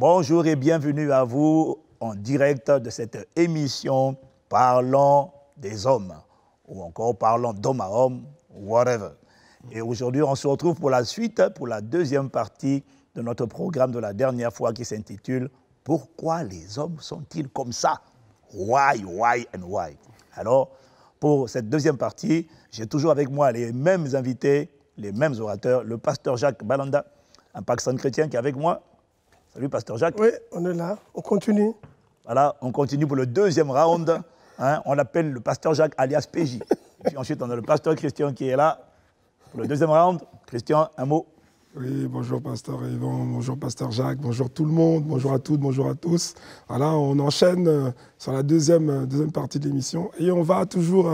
Bonjour et bienvenue à vous en direct de cette émission Parlons des hommes, ou encore Parlons d'homme à homme, whatever. Et aujourd'hui, on se retrouve pour la suite, pour la deuxième partie de notre programme de la dernière fois qui s'intitule « Pourquoi les hommes sont-ils comme ça ?» Why and why. Alors, pour cette deuxième partie, j'ai toujours avec moi les mêmes invités, les mêmes orateurs, le pasteur Jacques Balanda, un Pakistan chrétien qui est avec moi. Salut, pasteur Jacques. Oui, on est là. On continue. Voilà, on continue pour le deuxième round. Hein, on l'appelle le pasteur Jacques alias PJ. Et puis ensuite, on a le pasteur Christian qui est là pour le deuxième round. Christian, un mot. Oui, bonjour pasteur Yvan, bonjour pasteur Jacques, bonjour tout le monde, bonjour à toutes, bonjour à tous. Voilà, on enchaîne sur la deuxième partie de l'émission et on va toujours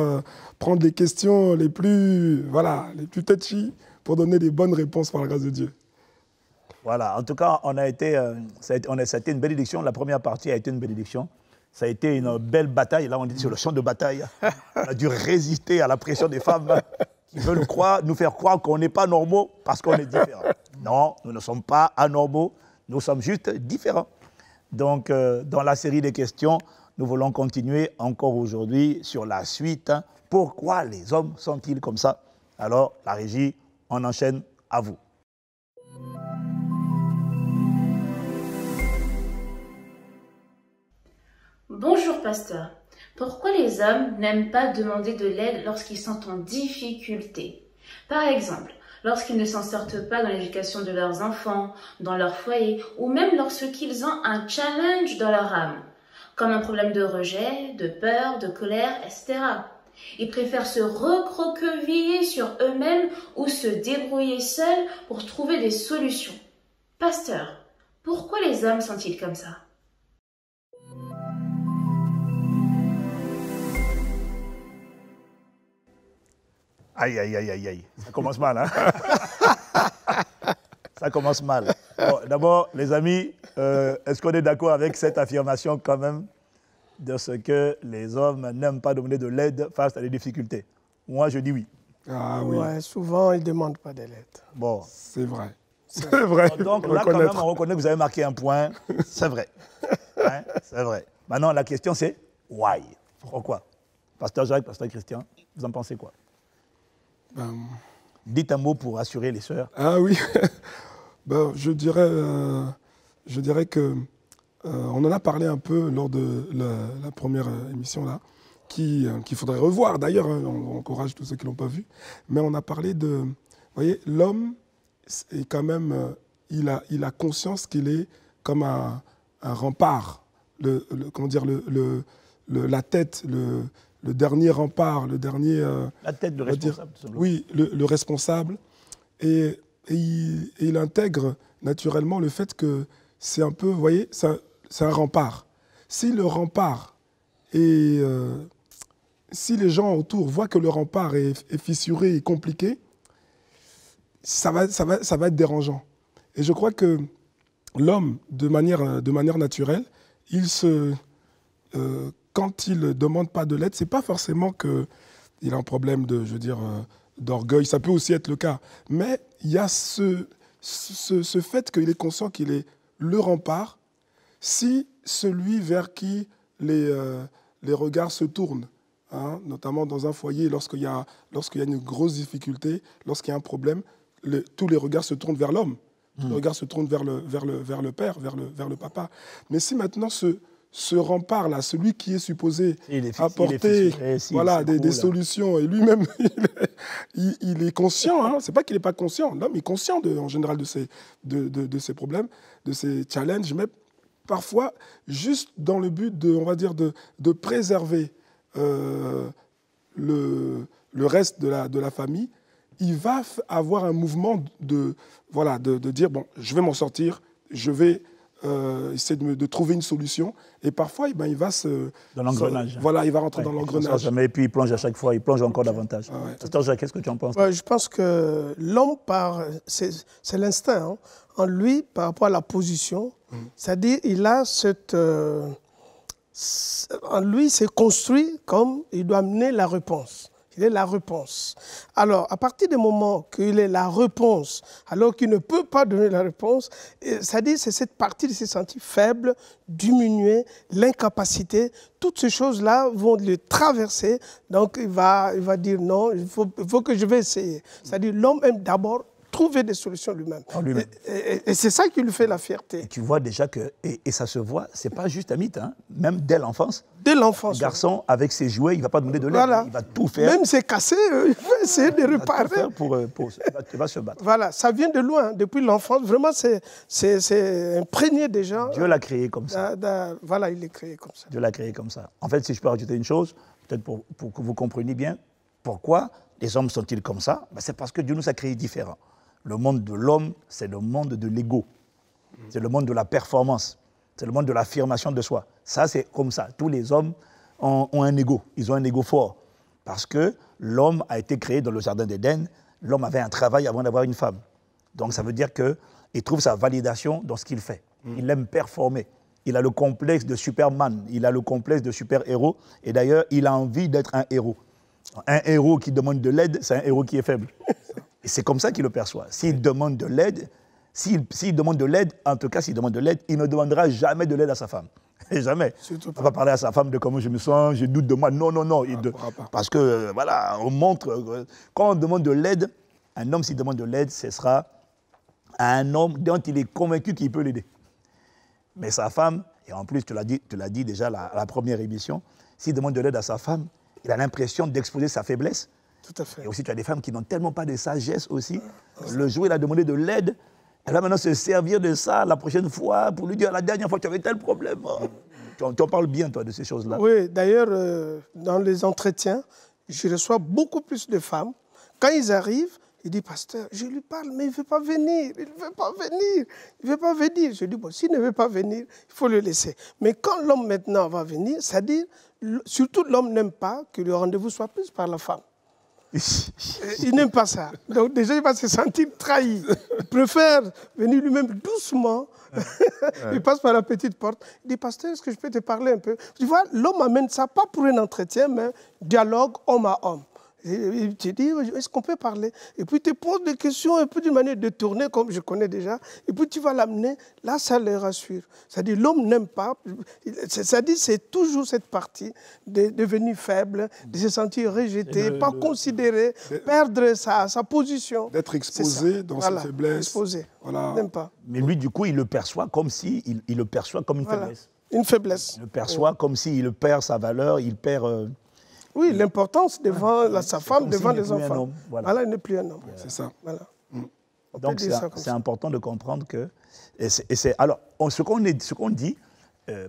prendre les questions les plus touchy pour donner des bonnes réponses par la grâce de Dieu. Voilà, en tout cas, ça a été une bénédiction. La première partie a été une bénédiction. Ça a été une belle bataille. Là, on est sur le champ de bataille. On a dû résister à la pression des femmes qui veulent nous faire croire qu'on n'est pas normaux parce qu'on est différents. Non, nous ne sommes pas anormaux. Nous sommes juste différents. Donc, dans la série des questions, nous voulons continuer encore aujourd'hui sur la suite. Pourquoi les hommes sont-ils comme ça? Alors, la régie, on enchaîne, à vous. Bonjour pasteur. Pourquoi les hommes n'aiment pas demander de l'aide lorsqu'ils sont en difficulté? Par exemple, lorsqu'ils ne s'en sortent pas dans l'éducation de leurs enfants, dans leur foyer, ou même lorsqu'ils ont un challenge dans leur âme, comme un problème de rejet, de peur, de colère, etc. Ils préfèrent se recroqueviller sur eux-mêmes ou se débrouiller seuls pour trouver des solutions. Pasteur, pourquoi les hommes sont-ils comme ça? Aïe, aïe, aïe, aïe, aïe. Ça commence mal, hein? Ça commence mal. Bon, d'abord, les amis, est-ce qu'on est d'accord avec cette affirmation quand même de ce que les hommes n'aiment pas demander de l'aide face à des difficultés? Moi, je dis oui. Ah oui. Ouais, souvent, ils ne demandent pas de l'aide. Bon. C'est vrai. C'est vrai. Donc là, quand même, on reconnaît que vous avez marqué un point. C'est vrai. Hein? C'est vrai. Maintenant, la question, c'est why? Pourquoi? Pasteur Jacques, pasteur Christian, vous en pensez quoi? Dites un mot pour assurer les sœurs. Ah oui, je dirais que on en a parlé un peu lors de la première émission là, qu'il faudrait revoir d'ailleurs, hein, on encourage tous ceux qui ne l'ont pas vu, mais on a parlé de, vous voyez, l'homme est quand même, il a conscience qu'il est comme un rempart, la tête, le dernier rempart, le dernier... la tête de responsable. Oui, le responsable. Et il intègre naturellement le fait que c'est un peu, vous voyez, c'est un rempart. Si le rempart est... si les gens autour voient que le rempart est fissuré et compliqué, ça va être dérangeant. Et je crois que l'homme, de manière naturelle, quand il ne demande pas de l'aide, ce n'est pas forcément qu'il a un problème d'orgueil, ça peut aussi être le cas. Mais il y a ce fait qu'il est conscient qu'il est le rempart, si celui vers qui les regards se tournent, hein, notamment dans un foyer, lorsqu'il y a une grosse difficulté, lorsqu'il y a un problème, tous les regards se tournent vers l'homme, tous les regards se tournent vers le père, vers le papa. Mais si maintenant ce rempart-là, celui qui est supposé apporter des solutions, et lui-même, il est conscient, hein, c'est pas qu'il n'est pas conscient, l'homme est conscient en général de ses problèmes, de ses challenges, mais parfois, juste dans le but de préserver le reste de la famille, il va avoir un mouvement de dire, bon, je vais m'en sortir, je vais essayer de trouver une solution. Et parfois, il va dans l'engrenage. Il va rentrer dans l'engrenage. Et puis il plonge à chaque fois, il plonge encore davantage. Ah ouais. Pasteur Jacques, qu'est-ce que tu en penses? Je pense que l'homme, c'est l'instinct, hein, en lui, par rapport à la position, c'est-à-dire il a en lui, c'est construit comme il doit amener la réponse. il est la réponse. Alors, à partir du moment qu'il est la réponse, alors qu'il ne peut pas donner la réponse, c'est-à-dire c'est cette partie de se sentir faible, diminué, l'incapacité, toutes ces choses-là vont le traverser. Donc, il va dire non, il faut que je vais essayer. C'est-à-dire l'homme aime d'abord trouver des solutions lui-même. Et c'est ça qui lui fait la fierté. Et tu vois déjà que, et ça se voit, c'est pas juste un mythe, hein, même dès l'enfance. Dès l'enfance. Le garçon, avec ses jouets, il ne va pas demander de l'aide, voilà. Il va tout faire. Même c'est cassé, il va essayer de réparer. Il va se battre. Voilà, ça vient de loin, depuis l'enfance. Vraiment, c'est imprégné déjà. Dieu l'a créé comme ça. Voilà, il est créé comme ça. Dieu l'a créé comme ça. En fait, si je peux rajouter une chose, peut-être pour que vous compreniez bien, pourquoi les hommes sont-ils comme ça? Ben, c'est parce que Dieu nous a créés différents. Le monde de l'homme, c'est le monde de l'ego. C'est le monde de la performance. C'est le monde de l'affirmation de soi. Ça, c'est comme ça. Tous les hommes ont un ego. Ils ont un ego fort. Parce que l'homme a été créé dans le jardin d'Éden. L'homme avait un travail avant d'avoir une femme. Donc, ça veut dire qu'il trouve sa validation dans ce qu'il fait. Il aime performer. Il a le complexe de Superman. Il a le complexe de super-héros. Et d'ailleurs, il a envie d'être un héros. Un héros qui demande de l'aide, c'est un héros qui est faible. Et c'est comme ça qu'il le perçoit. S'il demande de l'aide, en tout cas, s'il demande de l'aide, il ne demandera jamais de l'aide à sa femme. Jamais. Il ne va pas parler à sa femme de comment je me sens, je doute de moi. Non. Parce que, voilà, on montre. Quand on demande de l'aide, un homme, s'il demande de l'aide, ce sera un homme dont il est convaincu qu'il peut l'aider. Mais sa femme, et en plus, tu l'as dit déjà à la première émission, s'il demande de l'aide à sa femme, il a l'impression d'exposer sa faiblesse. Tout à fait. Et aussi, tu as des femmes qui n'ont tellement pas de sagesse aussi. Le jour où il a demandé de l'aide, elle va maintenant se servir de ça la prochaine fois pour lui dire la dernière fois tu avais tel problème. Tu en parles bien, toi, de ces choses-là. Oui, d'ailleurs, dans les entretiens, je reçois beaucoup plus de femmes. Quand ils arrivent, ils disent, pasteur, je lui parle, mais il ne veut pas venir. Il ne veut pas venir. Il ne veut pas venir. Je dis, bon, s'il ne veut pas venir, il faut le laisser. Mais quand l'homme maintenant va venir, c'est-à-dire, surtout l'homme n'aime pas que le rendez-vous soit pris par la femme. Il n'aime pas ça. Donc déjà, il va se sentir trahi. Il préfère venir lui-même doucement. Il passe par la petite porte. Il dit, pasteur, est-ce que je peux te parler un peu? Tu vois, l'homme amène ça, pas pour un entretien, mais dialogue homme à homme. Et tu dis, est-ce qu'on peut parler? Et puis tu poses des questions un peu d'une manière détournée, comme je connais déjà. Et puis tu vas l'amener, là ça le rassure. C'est-à-dire l'homme n'aime pas, c'est-à-dire c'est toujours cette partie de devenir faible, de se sentir rejeté, pas considéré, perdre sa position. D'être exposé dans sa faiblesse. Exposé, voilà. N'aime pas. Mais lui, du coup, il le perçoit comme si, il le perçoit comme une faiblesse. Une faiblesse. Il le perçoit comme s'il perd sa valeur, il perd... Oui, l'importance devant sa femme, devant les enfants. Voilà, il n'est plus un homme. C'est ça. Voilà. Donc, c'est important de comprendre que... Alors, ce qu'on dit,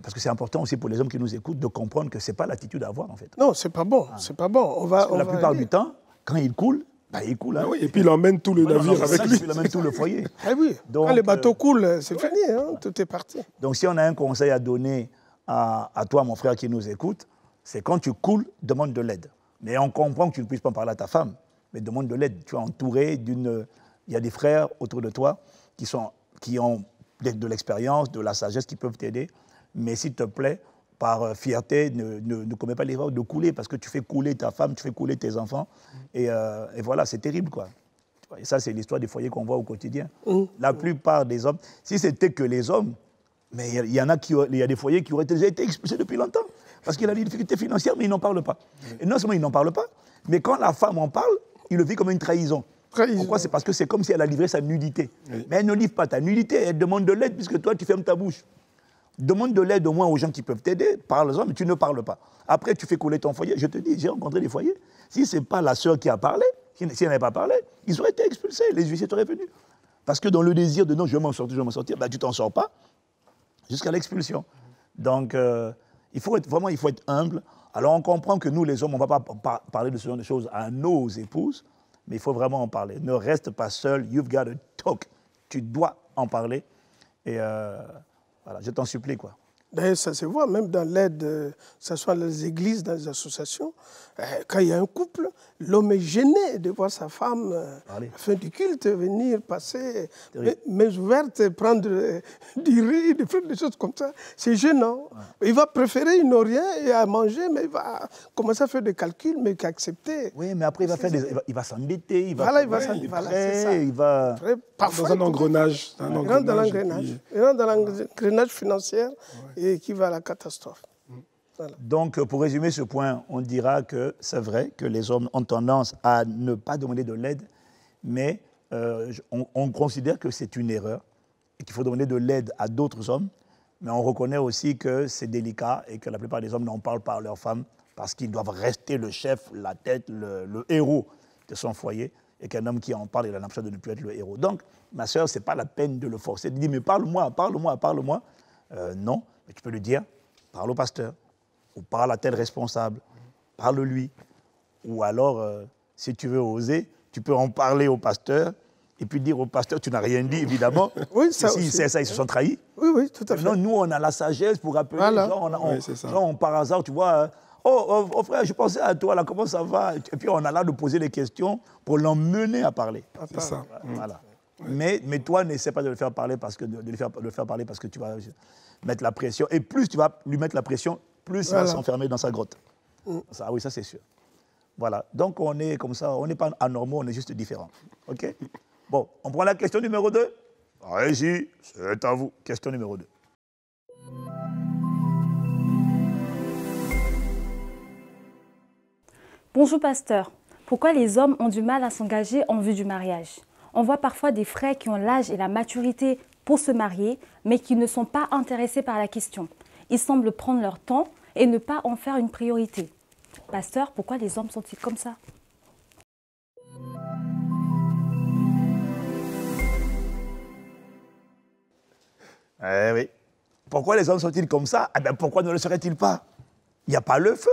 parce que c'est important aussi pour les hommes qui nous écoutent, de comprendre que ce n'est pas l'attitude à avoir, en fait. Non, c'est pas bon. C'est pas bon. La plupart du temps, quand il coule, il coule. Hein. Oui, et puis il emmène tout le navire avec lui. Il emmène tout le foyer. Eh oui, donc, quand les bateaux coulent, c'est fini, hein, tout est parti. Donc, si on a un conseil à donner à toi, mon frère, qui nous écoute, c'est quand tu coules, demande de l'aide. Mais on comprend que tu ne puisses pas parler à ta femme, mais demande de l'aide. Tu es entouré d'une... Il y a des frères autour de toi qui ont de l'expérience, de la sagesse, qui peuvent t'aider. Mais s'il te plaît, par fierté, ne commets pas l'erreur de couler, parce que tu fais couler ta femme, tu fais couler tes enfants. Et voilà, c'est terrible, quoi. Et ça, c'est l'histoire des foyers qu'on voit au quotidien. La plupart des hommes, si c'était que les hommes, mais il y a des foyers qui auraient déjà été expulsés depuis longtemps. Parce qu'il a des difficultés financières, mais il n'en parle pas. Et non seulement il n'en parle pas, mais quand la femme en parle, il le vit comme une trahison. Pourquoi? C'est parce que c'est comme si elle a livré sa nudité. Oui. Mais elle ne livre pas ta nudité, elle demande de l'aide puisque toi, tu fermes ta bouche. Demande de l'aide au moins aux gens qui peuvent t'aider, parle-en, mais tu ne parles pas. Après, tu fais couler ton foyer. Je te dis, j'ai rencontré des foyers. Si ce n'est pas la sœur qui a parlé, si elle n'avait pas parlé, ils auraient été expulsés, les huissiers seraient venus. Parce que dans le désir de non, je vais m'en sortir, ben, tu ne t'en sors pas jusqu'à l'expulsion. Donc, il faut être humble. Alors, on comprend que nous, les hommes, on ne va pas parler de ce genre de choses à nos épouses, mais il faut vraiment en parler. Ne reste pas seul. You've got to talk. Tu dois en parler. Et voilà, je t'en supplie, quoi. D'ailleurs, ça se voit même dans l'aide, que ce soit dans les églises, dans les associations. Quand il y a un couple, l'homme est gêné de voir sa femme, à la fin du culte, venir passer, mains ouvertes, prendre du riz, de prendre des choses comme ça. C'est gênant. Ouais. Il va préférer, il n'a rien et à manger, mais il va commencer à faire des calculs, mais qu'accepter. Oui, mais après, il va s'embêter, il va... Voilà, il va s'embêter. Voilà, c'est ça. Il va... Parfois, dans un engrenage. Il rentre dans l'engrenage. Il rentre dans l'engrenage financier et qui va à la catastrophe. Voilà. Donc, pour résumer ce point, on dira que c'est vrai que les hommes ont tendance à ne pas demander de l'aide, mais on considère que c'est une erreur et qu'il faut demander de l'aide à d'autres hommes, mais on reconnaît aussi que c'est délicat et que la plupart des hommes n'en parlent pas à leurs femmes parce qu'ils doivent rester le chef, la tête, le héros de son foyer, et qu'un homme qui en parle, il a l'impression de ne plus être le héros. Donc, ma sœur, ce n'est pas la peine de le forcer, de dire « mais parle-moi, parle-moi, parle-moi ». Non, mais tu peux lui dire « parle au pasteur ». Ou parle à tel responsable, parle-lui. Ou alors, si tu veux oser, tu peux en parler au pasteur et puis dire au pasteur, tu n'as rien dit, évidemment. Oui, ça aussi. C'est ça, ils se sont trahis. Oui, oui, tout à fait. Non, nous, on a la sagesse pour appeler. Voilà. Genre, par hasard, tu vois, oh, frère, je pensais à toi, là, comment ça va? Et puis, on a là de poser des questions pour l'emmener à parler. C'est ça. Voilà. Mais toi, n'essaie pas de le faire parler parce que, de le faire parler parce que tu vas mettre la pression. Et plus tu vas lui mettre la pression, plus il va s'enfermer dans sa grotte. Ça, oui, ça c'est sûr. Voilà. Donc on est comme ça, on n'est pas anormaux, on est juste différents. OK? Bon, on prend la question numéro 2. Régie, c'est à vous. Question numéro 2. Bonjour pasteur. Pourquoi les hommes ont du mal à s'engager en vue du mariage? On voit parfois des frères qui ont l'âge et la maturité pour se marier, mais qui ne sont pas intéressés par la question. Ils semblent prendre leur temps et ne pas en faire une priorité. Pasteur, pourquoi les hommes sont-ils comme ça? Eh oui. Pourquoi les hommes sont-ils comme ça? Eh bien, pourquoi ne le seraient-ils pas? Il n'y a pas le feu.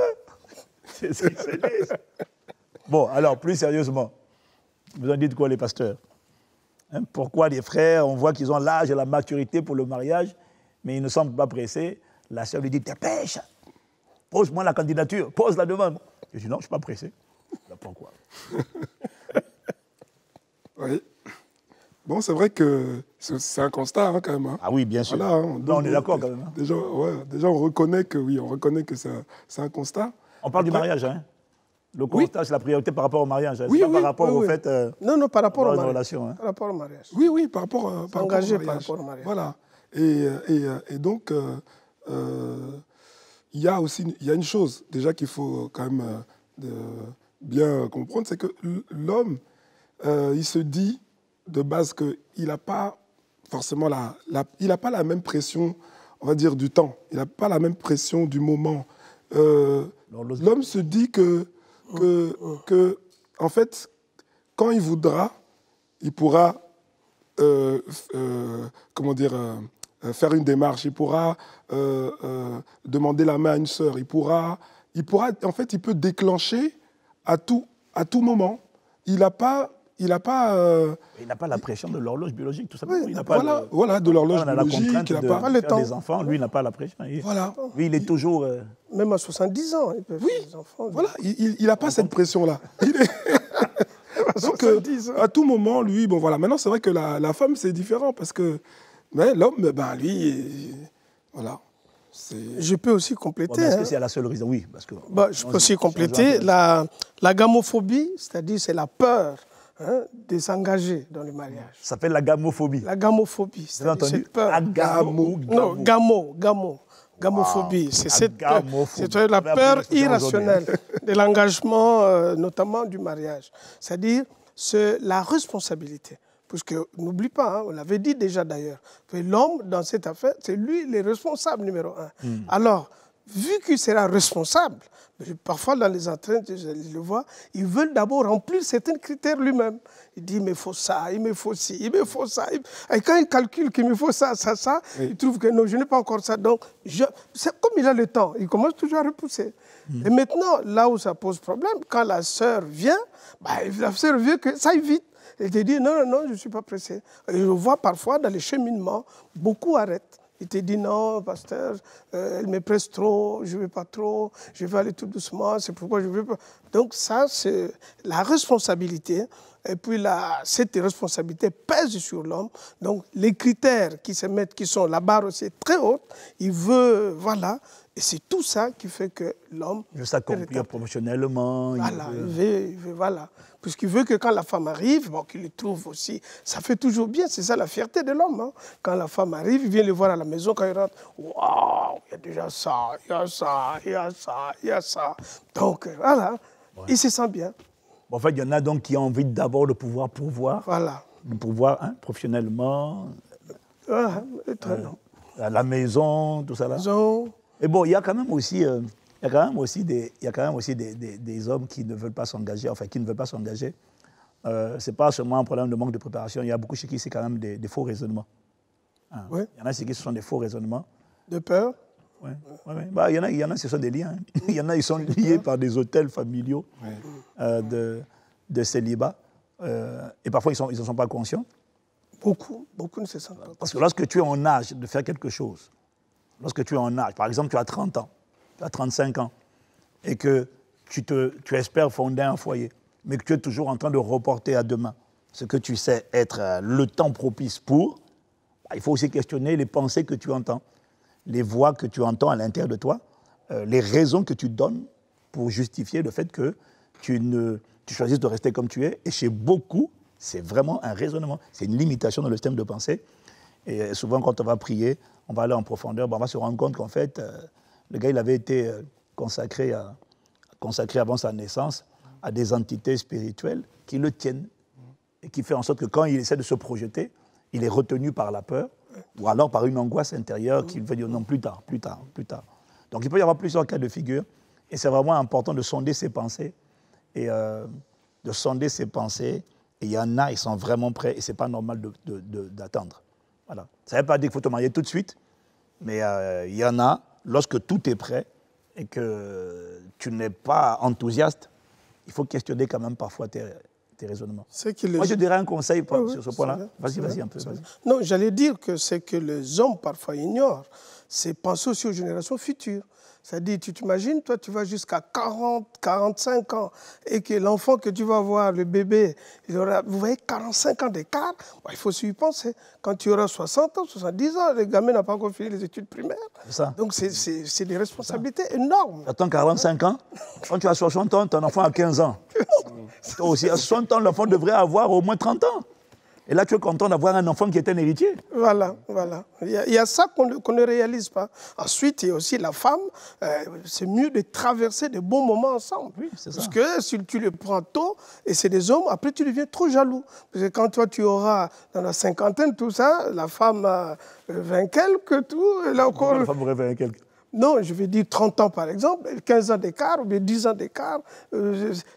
Bon, alors, plus sérieusement, vous en dites quoi, les pasteurs? Pourquoi les frères, on voit qu'ils ont l'âge et la maturité pour le mariage, mais ils ne semblent pas pressés? La sœur lui dit, dépêche, pose-moi la candidature, pose la demande. Je dis, non, je ne suis pas pressé. Là, pourquoi? Oui. Bon, c'est vrai que c'est un constat quand même. Hein. Ah oui, bien sûr. Voilà, on est d'accord quand même. Hein. Déjà, on reconnaît que c'est un constat. On parle du mariage, hein? Le constat, c'est la priorité par rapport au mariage. Hein. Oui, pas par rapport au fait... non, par rapport au mariage. Relation, hein. Par rapport au mariage. Oui, par rapport au mariage. Par rapport au mariage. Voilà. Et donc, il y a une chose déjà qu'il faut quand même bien comprendre, c'est que l'homme, il se dit de base qu'il n'a pas forcément il n'a pas la même pression, on va dire, du temps. Il n'a pas la même pression du moment. L'homme se dit que, en fait, quand il voudra, il pourra, faire une démarche, il pourra demander la main à une sœur, il pourra, en fait, il peut déclencher à tout moment. Il n'a pas la pression de l'horloge biologique, tout simplement. Oui, il n'a pas de l'horloge biologique. Il n'a pas le temps. Des enfants, lui, il n'a pas la pression. Lui, il est toujours... Même à 70 ans, il peut faire des enfants. Voilà, il n'a pas cette pression-là. Donc, à tout moment, lui, bon voilà. Maintenant, c'est vrai que la femme, c'est différent parce que l'homme, lui, voilà. Je peux aussi compléter. Est-ce que c'est la seule raison? Oui, parce que... je peux aussi compléter. La gamophobie, c'est-à-dire c'est la peur de s'engager dans le mariage. Ça s'appelle la gamophobie. La gamophobie, c'est cette peur. Gamophobie, c'est cette peur. C'est la peur irrationnelle de l'engagement, notamment du mariage. C'est-à-dire la responsabilité. Parce que, n'oublie pas, on l'avait dit déjà d'ailleurs, que l'homme, dans cette affaire, c'est lui le responsable numéro 1. Alors, vu qu'il sera responsable, parfois dans les entraînes, je le vois, ils veulent d'abord remplir certains critères lui-même. Il dit, il me faut ça, il me faut ci, il me faut ça. Et quand il calcule qu'il me faut ça, oui. Il trouve que non, je n'ai pas encore ça. Donc, comme il a le temps, il commence toujours à repousser. Et maintenant, là où ça pose problème, quand la sœur vient, la sœur veut que ça aille vite. Elle te dit, non, je ne suis pas pressé. Et je vois parfois dans les cheminements, beaucoup arrêtent. Il te dit non, pasteur, elle me presse trop, je ne veux pas trop, je vais aller tout doucement, c'est pourquoi je ne veux pas. Donc ça, c'est la responsabilité. Et puis cette responsabilité pèse sur l'homme. Donc les critères qui se mettent, qui sont la barre aussi très haute, il veut, voilà. Et c'est tout ça qui fait que l'homme... Il veut s'accomplir professionnellement. Voilà, il veut, voilà. Puisqu'il veut que quand la femme arrive, bon, qu'il le trouve aussi, ça fait toujours bien, c'est ça la fierté de l'homme. Hein. Quand la femme arrive, il vient le voir à la maison, quand il rentre, waouh, il y a déjà ça, il y a ça, il y a ça, il y a ça. Donc voilà, il se sent bien. Bon, en fait, il y en a donc qui ont envie d'abord de pouvoir pourvoir, voilà. De pouvoir professionnellement, Voilà, à la maison, tout ça là. Maison. Et bon, il y a quand même aussi, des hommes qui ne veulent pas s'engager, enfin qui ne veulent pas s'engager. C'est pas seulement un problème de manque de préparation. Il y a beaucoup chez qui c'est quand même des faux raisonnements. Hein. Oui. Il y en a chez qui ce sont des faux raisonnements. De peur. Ouais. Bah, il y en a, ce sont des liens. Hein. Il y en a, ils sont liés par des hôtels familiaux de célibat. Et parfois, ils ne sont pas conscients. Beaucoup ne se sentent pas. Parce que lorsque tu es en âge de faire quelque chose, lorsque tu es en âge, par exemple, tu as 30 ans, tu as 35 ans, et que tu espères fonder un foyer, mais que tu es toujours en train de reporter à demain ce que tu sais être le temps propice pour, il faut aussi questionner les pensées que tu entends, les voix que tu entends à l'intérieur de toi, les raisons que tu donnes pour justifier le fait que tu choisisses de rester comme tu es. Et chez beaucoup, c'est vraiment un raisonnement, c'est une limitation dans le système de pensée. Et souvent, quand on va prier, on va aller en profondeur, on va se rendre compte qu'en fait, le gars, il avait été consacré avant sa naissance à des entités spirituelles qui le tiennent et qui fait en sorte que quand il essaie de se projeter, il est retenu par la peur ou alors par une angoisse intérieure qu'il veut dire non, plus tard. Donc il peut y avoir plusieurs cas de figure et c'est vraiment important de sonder ses pensées et il y en a, ils sont vraiment prêts et ce n'est pas normal d'attendre. Voilà. Ça ne veut pas dire qu'il faut te marier tout de suite, mais il y en a, lorsque tout est prêt et que tu n'es pas enthousiaste, il faut questionner quand même parfois tes raisonnements. Moi, je dirais un conseil sur ce point-là. Vas-y un peu. Vas-y. Non, j'allais dire que c'est que les hommes parfois ignorent, c'est penser aussi aux générations futures. C'est-à-dire, tu t'imagines, toi, tu vas jusqu'à 40, 45 ans et que l'enfant que tu vas avoir, le bébé, il aura, vous voyez, 45 ans d'écart, il faut aussi y penser. Quand tu auras 60 ans, 70 ans, le gamin n'a pas encore fini les études primaires. Ça. Donc, c'est des responsabilités énormes. Attends, 45 ans, quand tu as 60 ans, ton enfant a 15 ans. Toi aussi, à 60 ans, l'enfant devrait avoir au moins 30 ans. Et là, tu es content d'avoir un enfant qui est un héritier. Voilà. Il y a ça qu'on ne réalise pas. Ensuite, il y a aussi la femme. C'est mieux de traverser des bons moments ensemble. Oui, c'est ça. Parce que si tu le prends tôt, et c'est des hommes, après tu deviens trop jaloux. Parce que quand toi, tu auras dans la cinquantaine, tout ça, la femme a 20 quelques, tout, elle a encore... La femme aurait 20 quelques. Non, je vais dire 30 ans par exemple, 15 ans d'écart, ou bien 10 ans d'écart,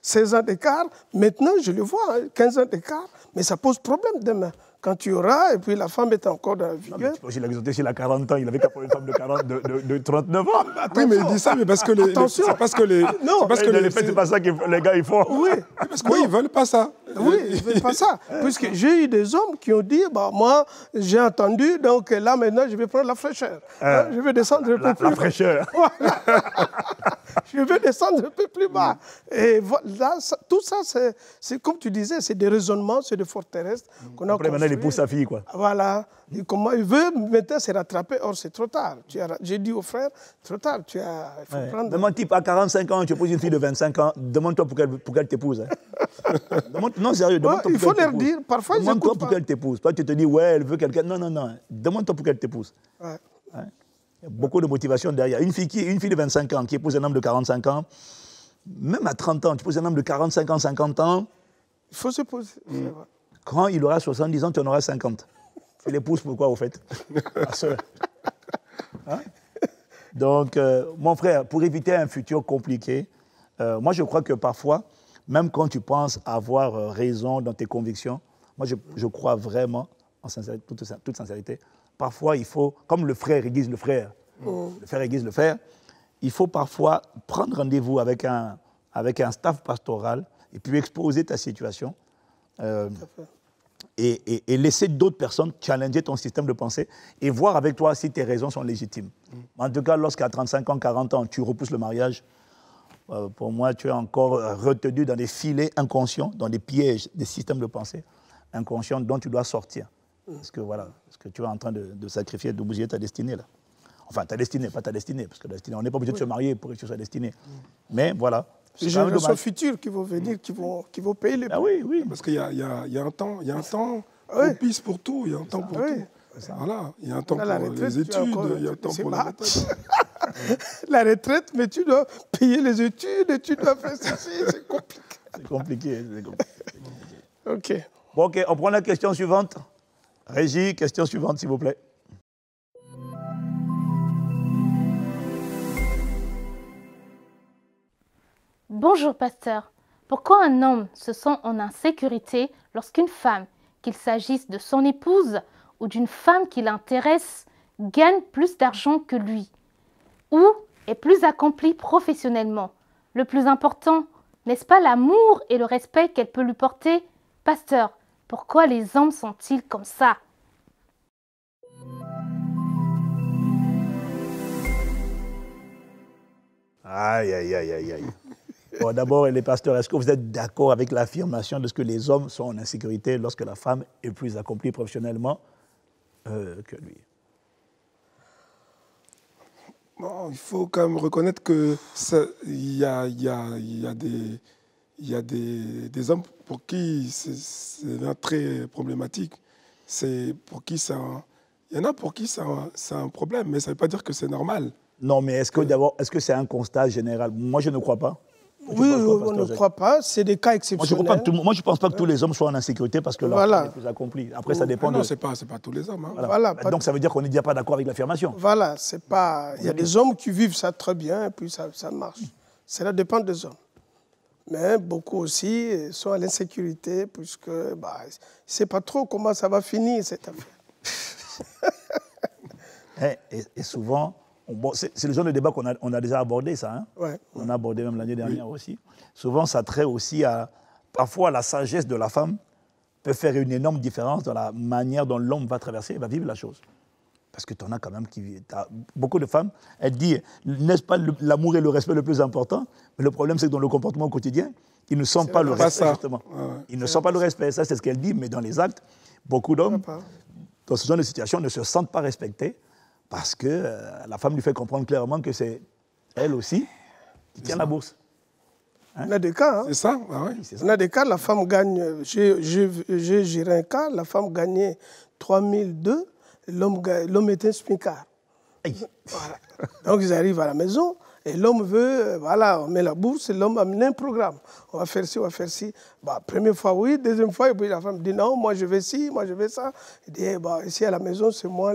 16 ans d'écart. Maintenant, je le vois, 15 ans d'écart, mais ça pose problème demain. Quand tu auras, et puis la femme est encore dans la vigueur. Tu peux aussi l'exoter s'il a 40 ans, il avait qu'à prendre une femme de 39 ans. Oui, mais il dit ça, mais parce que c'est parce que les... Non, parce que les faits, c'est pas ça que les gars, ils font. Oui, parce qu'ils ne veulent pas ça. Oui, ils ne veulent pas ça. Puisque j'ai eu des hommes qui ont dit, moi, j'ai entendu, donc là, maintenant, je vais prendre la fraîcheur. Je vais descendre un peu plus bas. La fraîcheur. Je vais descendre un peu plus bas. Et voilà, tout ça, c'est comme tu disais, c'est des raisonnements, c'est des forteresses qu'on a construits. Maintenant, il épouse sa fille, quoi. Voilà. Et comment il veut maintenant se rattraper, or c'est trop tard. J'ai dit au frère, trop tard, il faut prendre... Demande type à 45 ans, tu épouses une fille de 25 ans, demande-toi pour qu'elle t'épouse. Hein. Non, sérieux, demande-toi il faut leur dire, parfois ils demande-toi écoutent pour pas. qu'elle t'épouse. Pas tu te dis, ouais, elle veut quelqu'un. Non. Demande-toi pour qu'elle t'épouse. Ouais. Hein? Il y a beaucoup de motivation derrière. Une fille de 25 ans qui épouse un homme de 45 ans, même à 30 ans, tu épouses un homme de 45 ans, 50 ans. Il faut se poser. Quand il aura 70 ans, tu en auras 50. Tu l'épouses pourquoi, au fait? Hein? Donc, mon frère, pour éviter un futur compliqué, moi je crois que parfois, même quand tu penses avoir raison dans tes convictions, moi je crois vraiment, en sincérité, toute sincérité, parfois il faut, comme le frère aiguise le frère, le frère aiguise le frère, il faut parfois prendre rendez-vous avec un staff pastoral et puis exposer ta situation. et laisser d'autres personnes challenger ton système de pensée et voir avec toi si tes raisons sont légitimes. En tout cas, lorsqu'à 35 ans, 40 ans, tu repousses le mariage, pour moi, tu es encore retenu dans des filets inconscients, dans des pièges, des systèmes de pensée inconscients dont tu dois sortir. Parce que voilà, parce que tu es en train de sacrifier, de bousiller ta destinée là. Enfin, ta destinée, pas ta destinée, parce que la destinée, on n'est pas obligé de se marier pour réussir sa destinée. Mais voilà. Les générations futures qui vont venir, qui vont payer les prix. Ah oui, oui. Parce qu'il y a un temps, propice pour tout, il y a un temps pour tout. Voilà, il y a un temps pour les études, il y a un temps pour la retraite. La retraite, mais tu dois payer les études et tu dois faire ceci, c'est compliqué. C'est compliqué. OK. Bon, OK, on prend la question suivante. Régie, question suivante, s'il vous plaît. Bonjour, pasteur. Pourquoi un homme se sent en insécurité lorsqu'une femme, qu'il s'agisse de son épouse ou d'une femme qui l'intéresse, gagne plus d'argent que lui ou est plus accomplie professionnellement? Le plus important, n'est-ce pas l'amour et le respect qu'elle peut lui porter? Pasteur, pourquoi les hommes sont-ils comme ça? Aïe, aïe, aïe, aïe, aïe. Bon, d'abord, les pasteurs, est-ce que vous êtes d'accord avec l'affirmation de ce que les hommes sont en insécurité lorsque la femme est plus accomplie professionnellement que lui? Bon, il faut quand même reconnaître qu'il y a des hommes pour qui c'est très problématique. Il y en a pour qui c'est un problème, mais ça ne veut pas dire que c'est normal. Non, mais est-ce que c'est un constat général? Moi, je ne crois pas. Oui, on ne croit pas. C'est des cas exceptionnels. Moi, je ne pense pas que tous les hommes soient en insécurité parce que leur femme est plus accomplie. Après, ça dépend non, ce n'est pas tous les hommes. Hein. Voilà, donc, ça veut dire qu'on n'est déjà pas d'accord avec l'affirmation. Voilà, c'est pas... Il y a des hommes qui vivent ça très bien et puis ça marche. Cela dépend des hommes. Mais beaucoup aussi sont à l'insécurité puisque ne savent pas trop comment ça va finir, cette affaire. Et souvent... Bon, c'est le genre de débat qu'on a déjà abordé, ça. Hein? Ouais. On a abordé même l'année dernière aussi. Souvent, ça traite aussi à... Parfois, la sagesse de la femme peut faire une énorme différence dans la manière dont l'homme va traverser, va vivre la chose. Parce que tu en as quand même qui... Beaucoup de femmes, elles disent, n'est-ce pas l'amour et le respect le plus important? Mais le problème, c'est que dans le comportement au quotidien, ils ne sentent pas le respect, justement. Ils ne sentent pas le respect. Ça, c'est ce qu'elle dit, mais dans les actes, beaucoup d'hommes, dans ce genre de situation, ne se sentent pas respectés. Parce que la femme lui fait comprendre clairement que c'est elle aussi qui tient la bourse. Hein? On a des cas. Hein? C'est ça, oui. On a des cas, la femme gagne... J'ai géré un cas, la femme gagnait 3002, l'homme était un smicard. Voilà. Donc ils arrivent à la maison et l'homme veut, voilà, on met la bourse et l'homme amène un programme. On va faire ci, on va faire ci. Première fois, oui. Deuxième fois, et puis la femme dit non, moi je vais ci, moi je vais ça. Il dit, ici à la maison, c'est moi.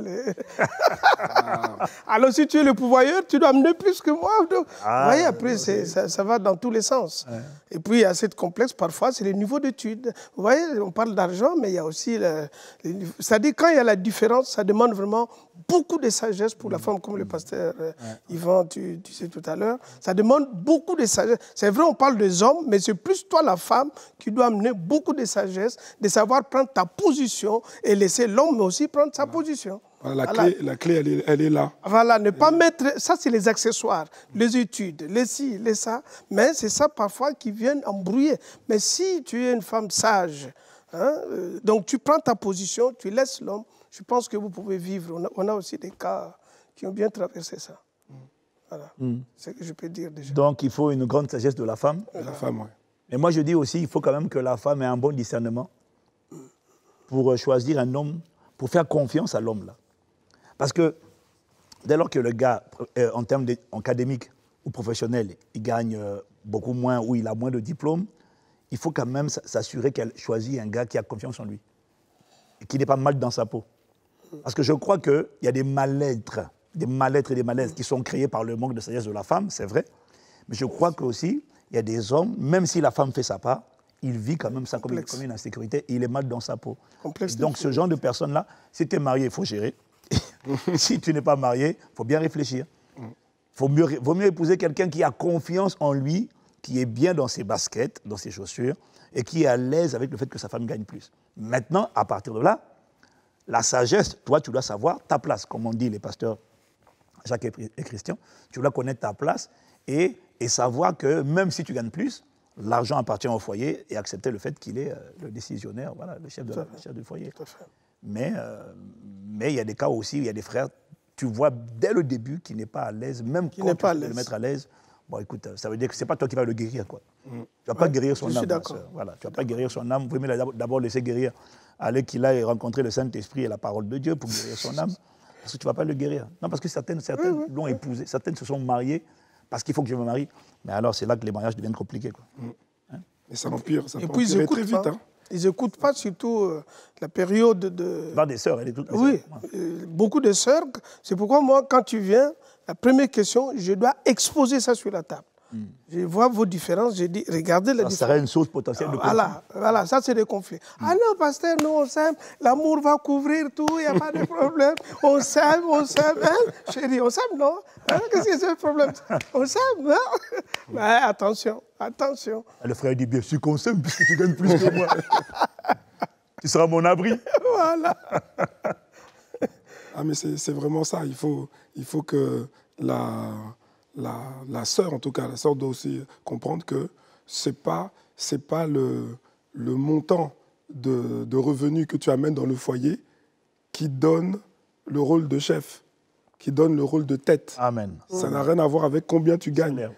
Alors si tu es le pourvoyeur, tu dois amener plus que moi. Vous voyez, après, ça va dans tous les sens. Ouais. Et puis il y a cette complexe, parfois, c'est le niveau d'études. Vous voyez, on parle d'argent, mais il y a aussi... C'est-à-dire, quand il y a la différence, ça demande vraiment beaucoup de sagesse pour la femme, comme le pasteur Yvan, tu sais tout à l'heure. Ça demande beaucoup de sagesse. C'est vrai, on parle des hommes, mais c'est plus toi, la femme, qui doit amener beaucoup de sagesse, de savoir prendre ta position et laisser l'homme aussi prendre sa position. Voilà, la clé, elle est là. Voilà, ne pas mettre... Ça, c'est les accessoires, les études, les ci, les ça. Mais c'est ça, parfois, qui vient embrouiller. Mais si tu es une femme sage, hein, donc tu prends ta position, tu laisses l'homme, je pense que vous pouvez vivre. On a aussi des cas qui ont bien traversé ça. Voilà, c'est ce que je peux dire déjà. Donc, il faut une grande sagesse de la femme. De la femme, oui. Mais moi, je dis aussi, il faut quand même que la femme ait un bon discernement pour choisir un homme, pour faire confiance à l'homme, là. Parce que dès lors que le gars, en termes académiques ou professionnels, il gagne beaucoup moins ou il a moins de diplômes, il faut quand même s'assurer qu'elle choisit un gars qui a confiance en lui et qui n'est pas mal dans sa peau. Parce que je crois qu'il y a des mal-être et des malaises qui sont créés par le manque de sagesse de la femme, c'est vrai. Mais je crois qu'aussi, il y a des hommes, même si la femme fait sa part, il vit quand même ça comme une insécurité et il est mal dans sa peau. Donc ce genre de personnes-là, si tu es marié, il faut gérer. Si tu n'es pas marié, il faut bien réfléchir. Vaut mieux épouser quelqu'un qui a confiance en lui qui est bien dans ses baskets, dans ses chaussures, et qui est à l'aise avec le fait que sa femme gagne plus. Maintenant, à partir de là, la sagesse, toi, tu dois savoir ta place, comme on dit les pasteurs Jacques et Christian, tu dois connaître ta place et savoir que même si tu gagnes plus, l'argent appartient au foyer et accepter le fait qu'il est le décisionnaire, voilà, le chef du foyer. Mais il y a des cas aussi où il y a des frères, tu vois dès le début qu'il n'est pas à l'aise, même quand tu veux le mettre à l'aise. Bon, écoute, ça veut dire que ce n'est pas toi qui vas le guérir, quoi. Tu ne vas pas guérir son âme. Voilà, tu ne vas pas guérir son âme. Vous pouvez d'abord laisser guérir. Aller qu'il aille rencontrer le Saint-Esprit et la parole de Dieu pour guérir son âme. Parce que tu ne vas pas le guérir. Non, parce que certaines l'ont épousé, certaines se sont mariées parce qu'il faut que je me marie. Mais alors, c'est là que les mariages deviennent compliqués, quoi. Hein? Et ça empire, ça et peut puis empirer très vite. Hein. Ils n'écoutent pas, surtout la période de... Dans des sœurs, elle est toute... Oui, beaucoup de sœurs. C'est pourquoi moi, quand tu viens, la première question, je dois exposer ça sur la table. Je vois vos différences, je dis, regardez la différence. Ça serait une source potentielle de conflit. Voilà, ça c'est des conflits. Ah non, pasteur, nous on s'aime, l'amour va couvrir tout, il n'y a pas de problème. On s'aime, hein? Chérie, on s'aime, non? Hein? Qu'est-ce que c'est le problème? On s'aime, non? Mais attention. Le frère dit, bien sûr qu'on s'aime, puisque tu gagnes plus que moi. Tu seras mon abri. Voilà. Ah mais c'est vraiment ça, il faut que la sœur, en tout cas, la sœur doit aussi comprendre que ce n'est pas le montant de revenus que tu amènes dans le foyer qui donne le rôle de chef, qui donne le rôle de tête. Amen. Ça n'a rien à voir avec combien tu gagnes.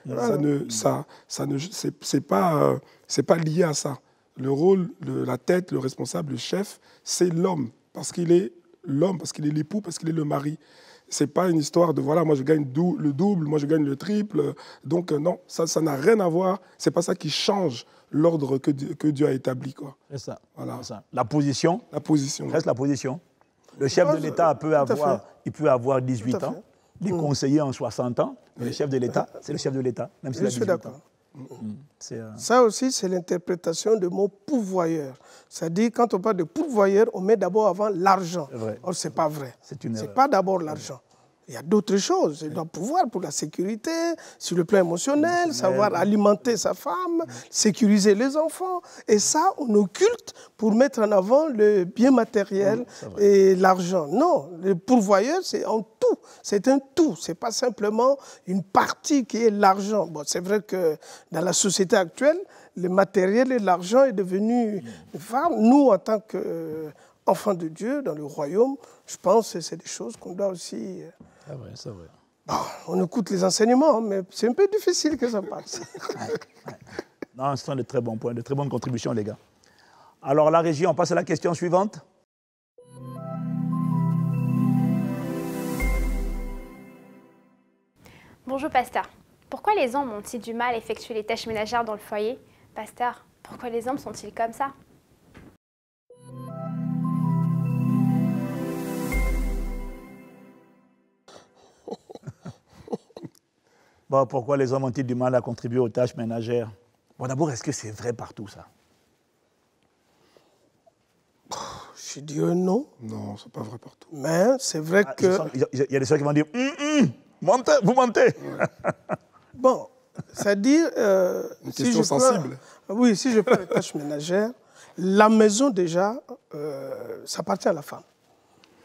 C'est pas lié à ça. Le rôle de la tête, le responsable, le chef, c'est l'homme, parce qu'il est l'homme, parce qu'il est l'époux, parce qu'il est le mari. C'est pas une histoire de voilà, moi je gagne le double, moi je gagne le triple. Donc non, ça n'a rien à voir. C'est pas ça qui change l'ordre que Dieu a établi, quoi. C'est ça. Voilà. C'est ça. La position. Reste la position. Le chef de l'État peut avoir 18 ans, les conseillers en 60 ans, mais le chef de l'État, c'est le chef de l'État, même s'il a 18 ans. Je suis d'accord. Ça aussi, c'est l'interprétation du mot pourvoyeur. C'est-à-dire, quand on parle de pourvoyeur, on met d'abord avant l'argent. Or, ce n'est pas vrai. Ce n'est pas d'abord l'argent. Il y a d'autres choses. Il doit pouvoir pour la sécurité, sur le plan émotionnel, savoir alimenter sa femme, sécuriser les enfants. Et ça, on occulte pour mettre en avant le bien matériel et l'argent. Non, le pourvoyeur, c'est en tout. C'est un tout. Ce n'est pas simplement une partie qui est l'argent. Bon, c'est vrai que dans la société actuelle, le matériel et l'argent est devenu phare. Nous, en tant qu'enfants de Dieu, dans le royaume, je pense que c'est des choses qu'on doit aussi... C'est vrai. Bon, on écoute les enseignements, mais c'est un peu difficile que ça passe. Non, ce sont de très bons points, de très bonnes contributions, les gars. Alors, la régie, on passe à la question suivante. Bonjour, pasteur. Pourquoi les hommes ont-ils du mal à effectuer les tâches ménagères dans le foyer? Pasteur, pourquoi les hommes sont-ils comme ça? Bon, pourquoi les hommes ont-ils du mal à contribuer aux tâches ménagères? Bon, d'abord, est-ce que c'est vrai partout, ça? Je dirais non. Non, c'est pas vrai partout. Mais c'est vrai que... Il y a des soeurs qui vont dire mentez, vous mentez. Bon, c'est-à-dire... Une question sensible. Oui, si je prends les tâches ménagères, la maison, déjà, ça appartient à la femme.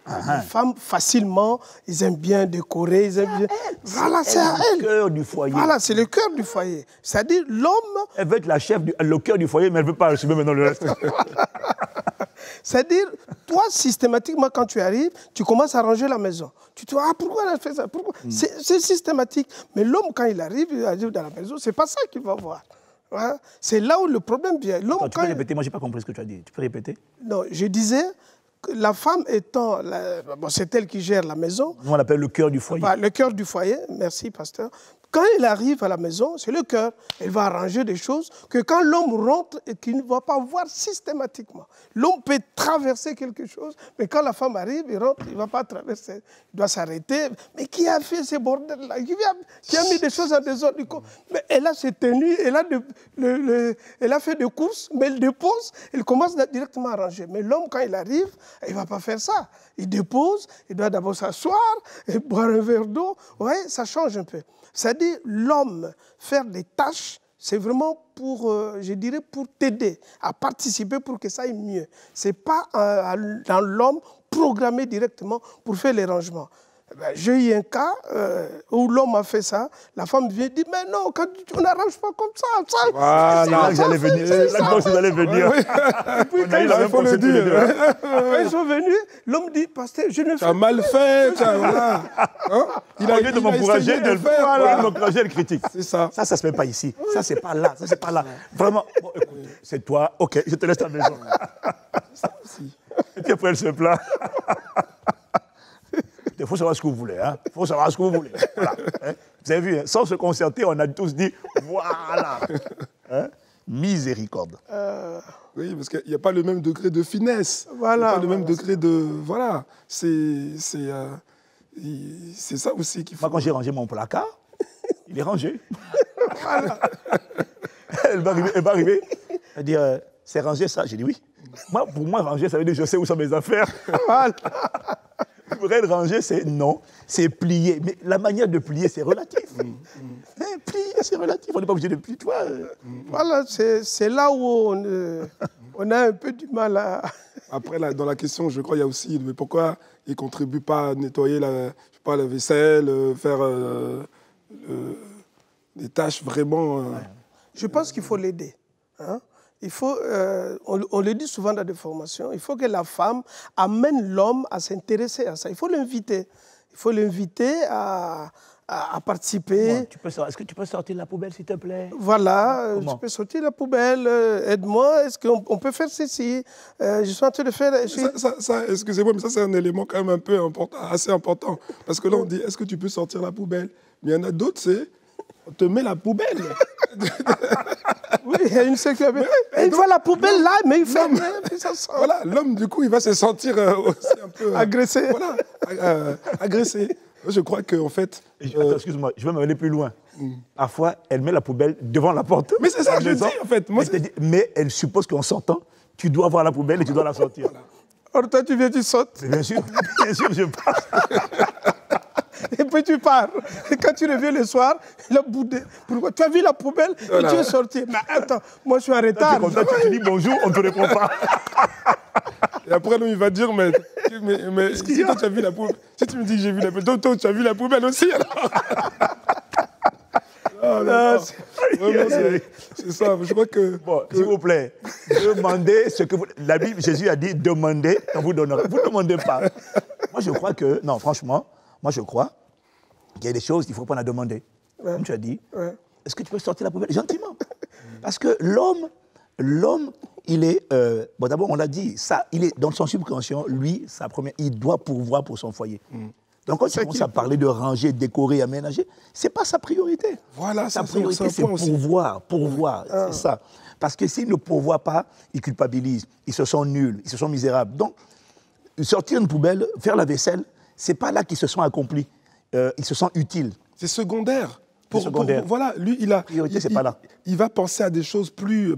Les femmes, facilement, ils aiment bien décorer, ils aiment bien... Voilà, c'est à elle. Le cœur du foyer. Voilà, c'est le cœur du foyer. C'est-à-dire, l'homme... Elle veut être la chef, le cœur du foyer, mais elle ne veut pas assumer maintenant le reste. C'est-à-dire, toi, systématiquement, quand tu arrives, tu commences à ranger la maison. Tu te dis, ah, pourquoi elle fait ça? C'est systématique. Mais l'homme, quand il arrive dans la maison, ce n'est pas ça qu'il va voir. Hein? C'est là où le problème vient. Attends, tu peux répéter? Moi, je n'ai pas compris ce que tu as dit. Tu peux répéter? Non, je disais... La femme étant, c'est elle qui gère la maison. Nous, on l'appelle le cœur du foyer. Le cœur du foyer, merci pasteur. Quand elle arrive à la maison, c'est le cœur. Elle va arranger des choses que quand l'homme rentre et qu'il ne va pas voir systématiquement. L'homme peut traverser quelque chose, mais quand la femme arrive, il rentre, il ne va pas traverser. Il doit s'arrêter. Mais qui a fait ces bordels-là? Qui a mis des choses en désordre? Mais elle a ses tenues, elle a fait des courses, mais elle dépose, elle commence directement à ranger. Mais l'homme, quand il arrive, il ne va pas faire ça. Il dépose, il doit d'abord s'asseoir et boire un verre d'eau. Ouais, ça change un peu. C'est-à-dire, l'homme, faire des tâches, c'est vraiment pour, je dirais, pour t'aider à participer pour que ça aille mieux. Ce n'est pas dans l'homme programmé directement pour faire les rangements. Ben, j'ai eu un cas où l'homme a fait ça, la femme vient dire mais non, on n'arrange pas comme ça. Voilà, c'est là que j'allais venir. C'est là que vous allez venir. Puis, quand il faut le dire. Quand ils sont venus, l'homme dit pasteur, je ne fais Tu as mal fait, voilà. Hein? Il a essayé de m'encourager, voilà. elle critique. C'est ça. Ça se fait pas ici. Ça, c'est pas là. Ça, c'est pas là. Vraiment, bon, écoute, c'est toi. OK, je te laisse à la maison. Ça aussi. Et puis après, elle se plaint. Il faut savoir ce que vous voulez. Il faut savoir ce que vous voulez. Voilà. Vous avez vu, sans se concerter, on a tous dit voilà. Miséricorde. Oui, parce qu'il n'y a pas le même degré de finesse. Voilà, il n'y a pas le même voilà, degré de... Voilà. C'est ça aussi qu'il faut... Moi, quand j'ai rangé mon placard, il est rangé. Voilà. Elle va arriver. Elle dit, c'est rangé ça. J'ai dit oui. Moi, pour moi, ranger, ça veut dire que je sais où sont mes affaires. Voilà. Pour elle, ranger, c'est non, c'est plier. Mais la manière de plier, c'est relatif. Plier, c'est relatif. On n'est pas obligé de plier. Toi, Voilà, c'est là où on a un peu du mal à... Après, là, dans la question, je crois qu'il y a aussi, mais pourquoi ils ne contribuent pas à nettoyer la vaisselle, faire des tâches vraiment... Je pense qu'il faut l'aider. Hein? Il faut, on le dit souvent dans des formations, il faut que la femme amène l'homme à s'intéresser à ça. Il faut l'inviter. Il faut l'inviter à participer. Est-ce que tu peux sortir la poubelle, s'il te plaît? Voilà, Comment? tu peux sortir la poubelle, aide-moi, est-ce qu'on peut faire ceci? Je suis en train de faire... Ça, excusez-moi, mais ça, c'est un élément quand même un peu important, assez important. Parce que là, on dit, est-ce que tu peux sortir la poubelle? Mais il y en a d'autres, c'est, on te met la poubelle. Oui, il y a une section. Il voit la poubelle là, mais il fait rien, puis ça sort. Voilà, l'homme, du coup, il va se sentir aussi un peu... agressé. Voilà, agressé. Je crois qu'en fait... Attends, excuse-moi, je vais m'aller plus loin. Parfois, elle met la poubelle devant la porte. Mais c'est ça que je dis, en fait. Moi, mais elle suppose qu'en sortant, tu dois voir la poubelle et tu dois la sortir. Voilà. Or, toi, tu viens, tu sautes. Bien sûr, je passe. Et puis tu pars. Et quand tu reviens le soir, il a boudé. Pourquoi? Tu as vu la poubelle et tu es sorti. Mais attends, moi je suis en retard. Comme ça, tu dis bonjour, on ne te répond pas. Et après, lui, il va dire, mais si toi, tu as vu la poubelle, si tu me dis que j'ai vu la poubelle, toi, tu as vu la poubelle aussi, alors. C'est ça, je crois que... Bon, s'il vous plaît, demandez ce que vous... La Bible, Jésus a dit, demandez, on vous donnera. Vous ne demandez pas. Moi, je crois que... Non, franchement, moi, je crois qu'il y a des choses qu'il ne faut pas la demander. Ouais. Comme tu as dit, est-ce que tu peux sortir la poubelle gentiment? Parce que l'homme, il est... bon, d'abord, on l'a dit, ça, il est dans son subconscient, lui, il doit pourvoir pour son foyer. Donc, quand tu commences à parler de ranger, décorer, aménager, ce n'est pas sa priorité. Voilà, sa priorité, c'est pourvoir, c'est ça. Parce que s'il ne pourvoit pas, il culpabilise, ils se sont nuls, ils se sont misérables. Donc, sortir une poubelle, faire la vaisselle, ce n'est pas là qu'ils se sont accomplis. Ils se sont utiles. C'est secondaire. Voilà, lui, il va penser à des choses plus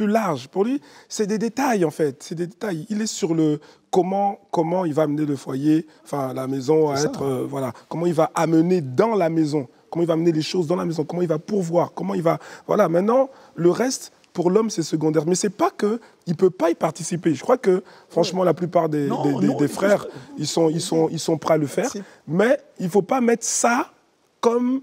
larges. Pour lui, c'est des détails, en fait. C'est des détails. Il est sur le comment il va amener le foyer, enfin la maison à être... voilà, comment il va amener dans la maison, comment il va amener les choses dans la maison, comment il va pourvoir, comment il va... Voilà, maintenant, le reste, pour l'homme, c'est secondaire. Mais ce n'est pas qu'il ne peut pas y participer. Je crois que, franchement, la plupart des frères, ils sont prêts à le faire. Mais il ne faut pas mettre ça comme...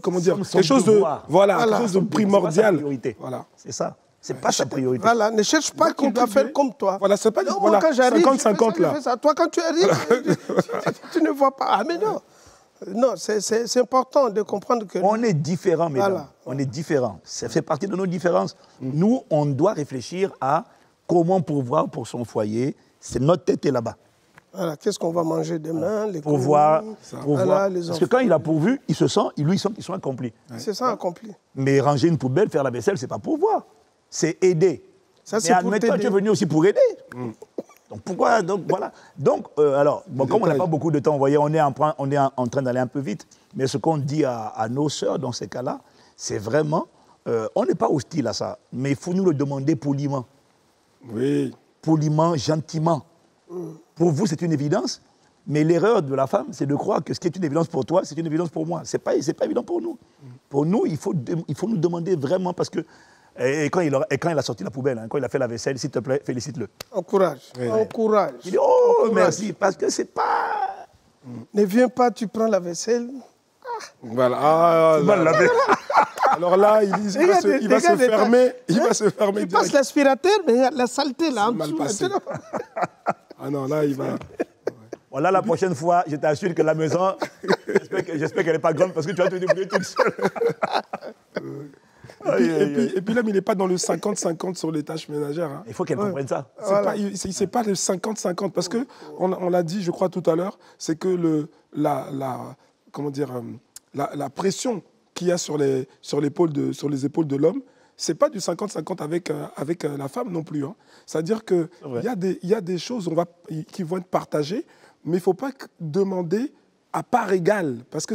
comment dire, quelque chose de, quelque chose de primordial. Voilà. C'est ça. C'est pas sa priorité. Voilà, ne cherche pas qu'il doit faire comme toi. Voilà, c'est pas 50-50 là. Toi, quand tu arrives, tu ne vois pas. Ah, mais non. Non, c'est important de comprendre que... On est différents, mesdames. Voilà. On est différents. Ça fait partie de nos différences. Nous, on doit réfléchir à comment pourvoir pour son foyer. C'est notre tête est là-bas. Voilà, qu'est-ce qu'on va manger demain, les pourvoir. Voilà, les parce que quand il a pourvu, il se sent, lui, il sent qu'ils sont accomplis. C'est ça, accompli. Mais ranger une poubelle, faire la vaisselle, c'est pas pourvoir. C'est aider. Ça, c'est pour t'aider. Tu es venu aussi pour aider. Donc pourquoi? Donc voilà. Donc, alors, bon, comme on n'a pas beaucoup de temps, vous voyez, on est en train d'aller un peu vite. Mais ce qu'on dit à nos sœurs dans ces cas-là, c'est vraiment, on n'est pas hostile à ça. Mais il faut nous le demander poliment. Oui. Poliment, gentiment. Pour vous, c'est une évidence, Mais l'erreur de la femme, c'est de croire que ce qui est une évidence pour toi, c'est une évidence pour moi. C'est pas évident pour nous. Pour nous, il faut nous demander vraiment, parce que... Et quand il a sorti la poubelle, hein, quand il a fait la vaisselle, s'il te plaît, félicite-le. Encourage, encourage. Il dit, oh, Encourage. merci, parce que c'est pas... Ne viens pas, tu prends la vaisselle. Voilà. Ah, C'est mal lavé. alors là, il va se fermer. Il va se fermer Il passe direct. l'aspirateur, mais il y a la saleté là en C'est mal dessous. passé. maintenant. Ah non, là, il va... Voilà, la prochaine fois, je t'assure que la maison, j'espère qu'elle n'est pas grande, parce que tu vas te débrouiller toute seule. Et puis là, il n'est pas dans le 50-50 sur les tâches ménagères. Hein. Il faut qu'elle comprenne ça. C'est pas le 50-50, parce que on l'a dit, je crois, tout à l'heure, c'est que comment dire, la pression qu'il y a sur les épaules de l'homme, c'est pas du 50-50 avec la femme non plus. Hein. C'est-à-dire qu'il y a des choses qui vont être partagées, mais il ne faut pas demander à part égale, parce que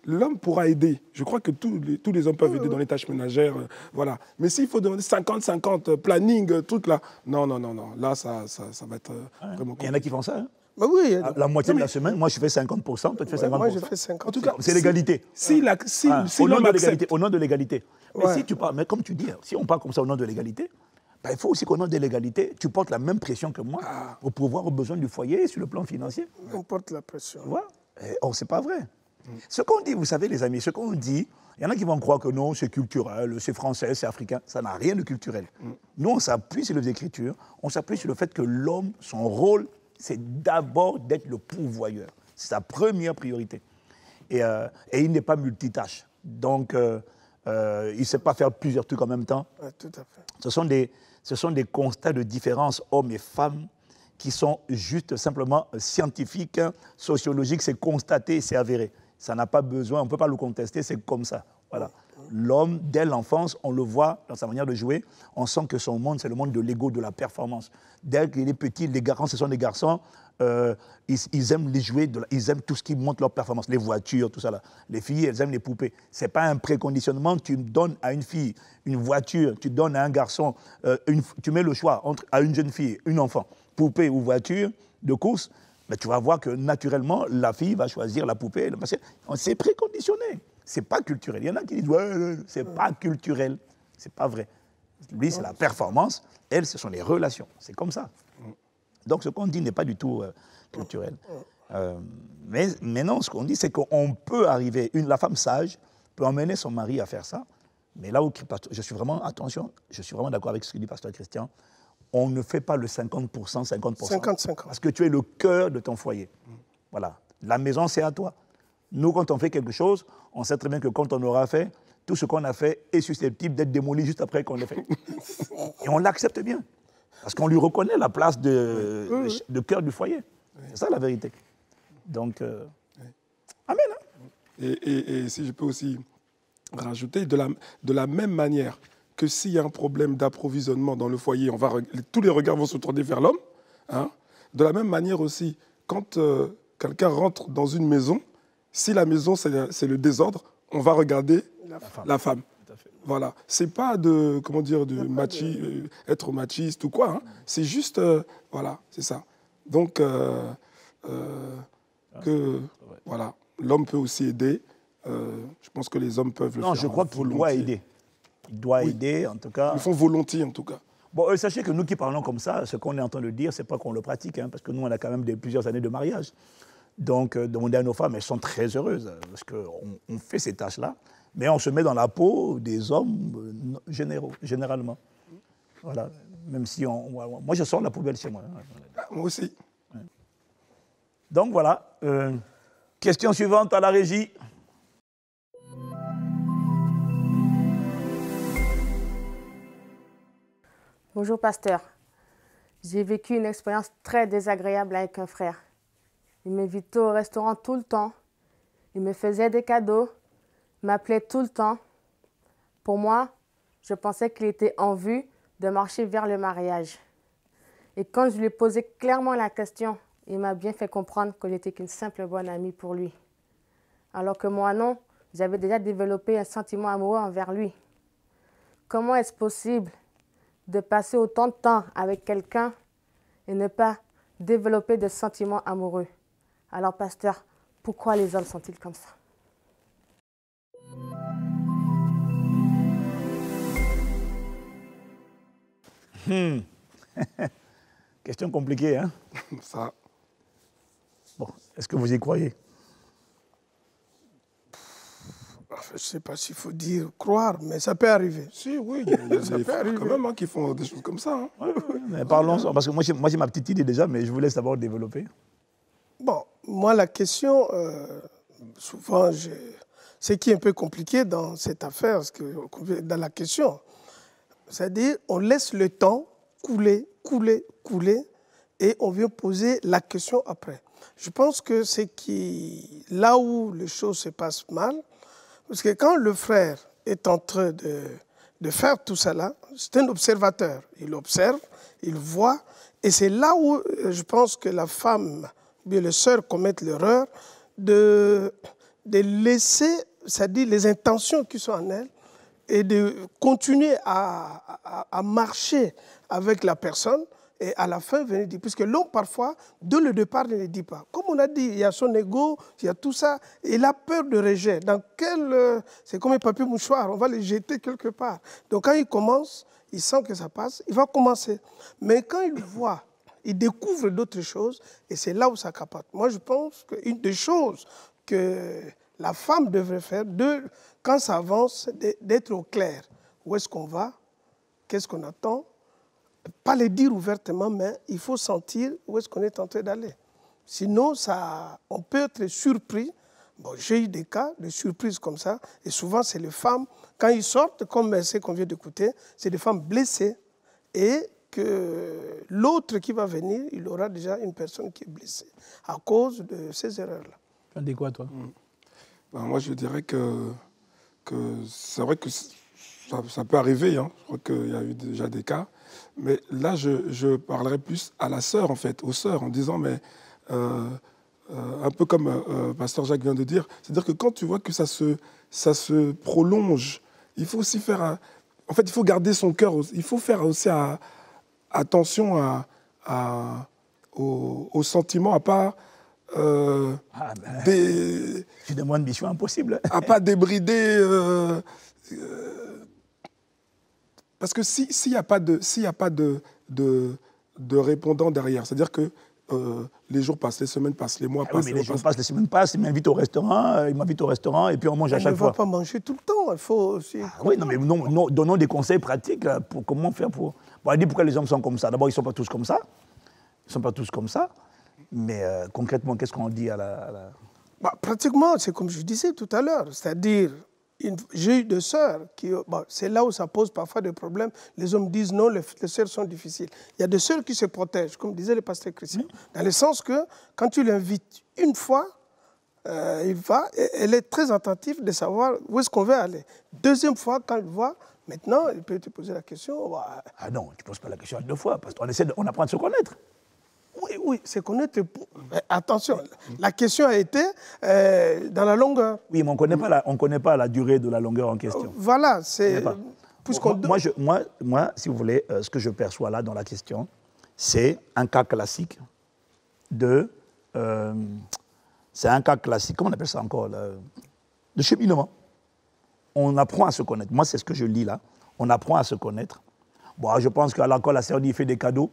l'homme pourra aider. Je crois que tous les hommes peuvent aider dans les tâches ménagères, voilà. Mais s'il faut demander 50-50, planning, truc là, non. Là, ça va être vraiment... Il y en a qui font ça. Hein. Bah oui, La moitié de la semaine, moi je fais 50%, toi tu fais 50%. moi je fais 50%. En tout cas, c'est l'égalité. Au nom de l'égalité. Mais si tu parles, mais comme tu dis, si on parle comme ça au nom de l'égalité, ben, il faut aussi qu'au nom de l'égalité, tu portes la même pression que moi pour pouvoir aux besoins du foyer sur le plan financier. On porte la pression. Tu vois? Oh, c'est pas vrai. Ce qu'on dit, vous savez les amis, ce qu'on dit, il y en a qui vont croire que non, c'est culturel, c'est français, c'est africain. Ça n'a rien de culturel. Nous, on s'appuie sur les Écritures, on s'appuie sur le fait que l'homme, son rôle, c'est d'abord d'être le pourvoyeur. C'est sa première priorité. Et il n'est pas multitâche. Donc, il ne sait pas faire plusieurs trucs en même temps. Ouais, tout à fait. Ce sont des constats de différence, hommes et femmes, qui sont juste simplement scientifiques, sociologiques, c'est constaté, c'est avéré. Ça n'a pas besoin, on ne peut pas le contester, c'est comme ça. Voilà. L'homme, dès l'enfance, on le voit dans sa manière de jouer, on sent que son monde, c'est le monde de l'ego, de la performance. Dès qu'il est petit, les garçons, ce sont des garçons, ils aiment les jouer, ils aiment tout ce qui montre leur performance, les voitures, tout ça là. Les filles, elles aiment les poupées. Ce n'est pas un préconditionnement, tu donnes à une fille une voiture, tu donnes à un garçon, tu mets le choix à une jeune fille, une enfant, poupée ou voiture de course, mais tu vas voir que naturellement, la fille va choisir la poupée, parce que c'est préconditionné. C'est pas culturel. Il y en a qui disent, ouais, c'est pas culturel. C'est pas vrai. Lui, c'est la performance. Elle, ce sont les relations. C'est comme ça. Donc, ce qu'on dit n'est pas du tout culturel. Mais non, ce qu'on dit, c'est qu'on peut arriver, la femme sage peut emmener son mari à faire ça. Mais là où je suis vraiment, attention, je suis vraiment d'accord avec ce que dit Pasteur Christian, on ne fait pas le 50%, 50%. 50-50. Parce que tu es le cœur de ton foyer. Voilà. La maison, c'est à toi. Nous, quand on fait quelque chose, on sait très bien que quand on aura fait, tout ce qu'on a fait est susceptible d'être démoli juste après qu'on l'ait fait. Et on l'accepte bien. Parce qu'on lui reconnaît la place de cœur du foyer. C'est ça la vérité. Donc, amen. Hein? Et si je peux aussi rajouter, de la même manière que s'il y a un problème d'approvisionnement dans le foyer, tous les regards vont se tourner vers l'homme. Hein? De la même manière aussi, quand quelqu'un rentre dans une maison, si la maison c'est le désordre, on va regarder la femme. Voilà. C'est pas de, comment dire, être machiste ou quoi. Hein. C'est juste, voilà, c'est ça. Donc, voilà, l'homme peut aussi aider. Je pense que les hommes peuvent le faire. Non, je crois qu'il doit aider. Il doit aider, en tout cas. Ils font volontiers, en tout cas. Bon, sachez que nous qui parlons comme ça, ce qu'on est en train de dire, c'est pas qu'on le pratique, hein, parce que nous, on a quand même plusieurs années de mariage. Donc, demander à nos femmes, elles sont très heureuses, parce qu'on fait ces tâches-là, mais on se met dans la peau des hommes généralement. Voilà. Même si moi, je sors la poubelle chez moi. Moi aussi. Donc, voilà. Question suivante à la régie. Bonjour, pasteur. J'ai vécu une expérience très désagréable avec un frère. Il m'invitait au restaurant tout le temps. Il me faisait des cadeaux. Il m'appelait tout le temps. Pour moi, je pensais qu'il était en vue de marcher vers le mariage. Et quand je lui ai posé clairement la question, il m'a bien fait comprendre que j'étais qu'une simple bonne amie pour lui. Alors que moi, non, j'avais déjà développé un sentiment amoureux envers lui. Comment est-ce possible de passer autant de temps avec quelqu'un et ne pas développer de sentiments amoureux, Alors, pasteur, pourquoi les hommes sont-ils comme ça? Question compliquée, hein? Ça. Bon, est-ce que vous y croyez? Je ne sais pas s'il faut dire croire, mais ça peut arriver. Si, oui, il y a des frères quand même qui font des choses comme ça. Hein. Oui, mais parlons, parce que moi j'ai ma petite idée déjà, mais je vous laisse d'abord développer. Bon, moi, la question, souvent, ce qui est un peu compliqué dans cette affaire, dans la question, c'est-à-dire on laisse le temps couler, et on vient poser la question après. Je pense que c'est là où les choses se passent mal, parce que quand le frère est en train de faire tout ça là, c'est un observateur. Il observe, il voit, et c'est là où je pense que la femme, bien les sœurs commettent l'erreur de laisser, c'est-à-dire les intentions qui sont en elles, et de continuer à marcher avec la personne, et à la fin, venir dire, puisque l'homme, parfois, dès le départ, ne le dit pas. Comme on a dit, il y a son ego, il y a tout ça, et il a peur de rejet. C'est comme un papier mouchoir, on va le jeter quelque part. Donc quand il commence, il sent que ça passe, il va commencer. Mais quand il voit, il découvre d'autres choses, et c'est là où ça capote. Moi, je pense qu'une des choses que la femme devrait faire, quand ça avance, d'être au clair. Où est-ce qu'on va? Qu'est-ce qu'on attend? Pas le dire ouvertement, mais il faut sentir où est-ce qu'on est en train d'aller. Sinon, on peut être surpris. Bon, j'ai eu des cas de surprises comme ça, et souvent, c'est les femmes, quand ils sortent, comme ce qu'on vient d'écouter, c'est des femmes blessées, et que l'autre qui va venir, il aura déjà une personne qui est blessée à cause de ces erreurs-là. Tu en dis quoi, toi? Moi, je dirais que c'est vrai que ça peut arriver. Hein. Je crois qu'il y a eu déjà des cas. Mais là, je parlerai plus à la sœur, en fait, aux sœurs, en disant, mais un peu comme Pasteur Jacques vient de dire, c'est-à-dire que quand tu vois que ça se prolonge, il faut aussi faire... En fait, il faut garder son cœur. Il faut faire aussi attention aux sentiments, à pas... Tu demandes mission impossible. À pas débrider... parce que s'il n'y a pas de répondant derrière, c'est-à-dire que les jours passent, les semaines passent, les mois passent. Oui, mais les jours passent, les semaines passent, il m'invite au restaurant, et puis on mange à chaque fois. On ne va pas manger tout le temps, il faut aussi... oui, non, mais donnons des conseils pratiques pour comment faire pour... Bon, on dit pourquoi les hommes sont comme ça. D'abord, ils ne sont pas tous comme ça. Ils ne sont pas tous comme ça. Mais concrètement, qu'est-ce qu'on dit à la... Pratiquement, c'est comme je disais tout à l'heure, c'est-à-dire... J'ai eu des sœurs c'est là où ça pose parfois des problèmes. Les hommes disent non, les sœurs sont difficiles. Il y a des sœurs qui se protègent, comme disait le pasteur Christian, dans le sens que quand tu l'invites une fois, elle est très attentive de savoir où est-ce qu'on veut aller. Deuxième fois, quand elle voit, maintenant, elle peut te poser la question. Ah non, tu ne poses pas la question à deux fois, parce qu'on apprend à se connaître. Oui, c'est connaître. Attention, la question a été dans la longueur. Oui, mais on ne connaît pas la durée de la longueur en question. Voilà, c'est... Moi, si vous voulez, ce que je perçois là dans la question, c'est un cas classique c'est un cas classique, comment on appelle ça encore de cheminement. On apprend à se connaître. Moi, c'est ce que je lis là. On apprend à se connaître. Bon, je pense qu'à l'encore, la sœur dit, il fait des cadeaux.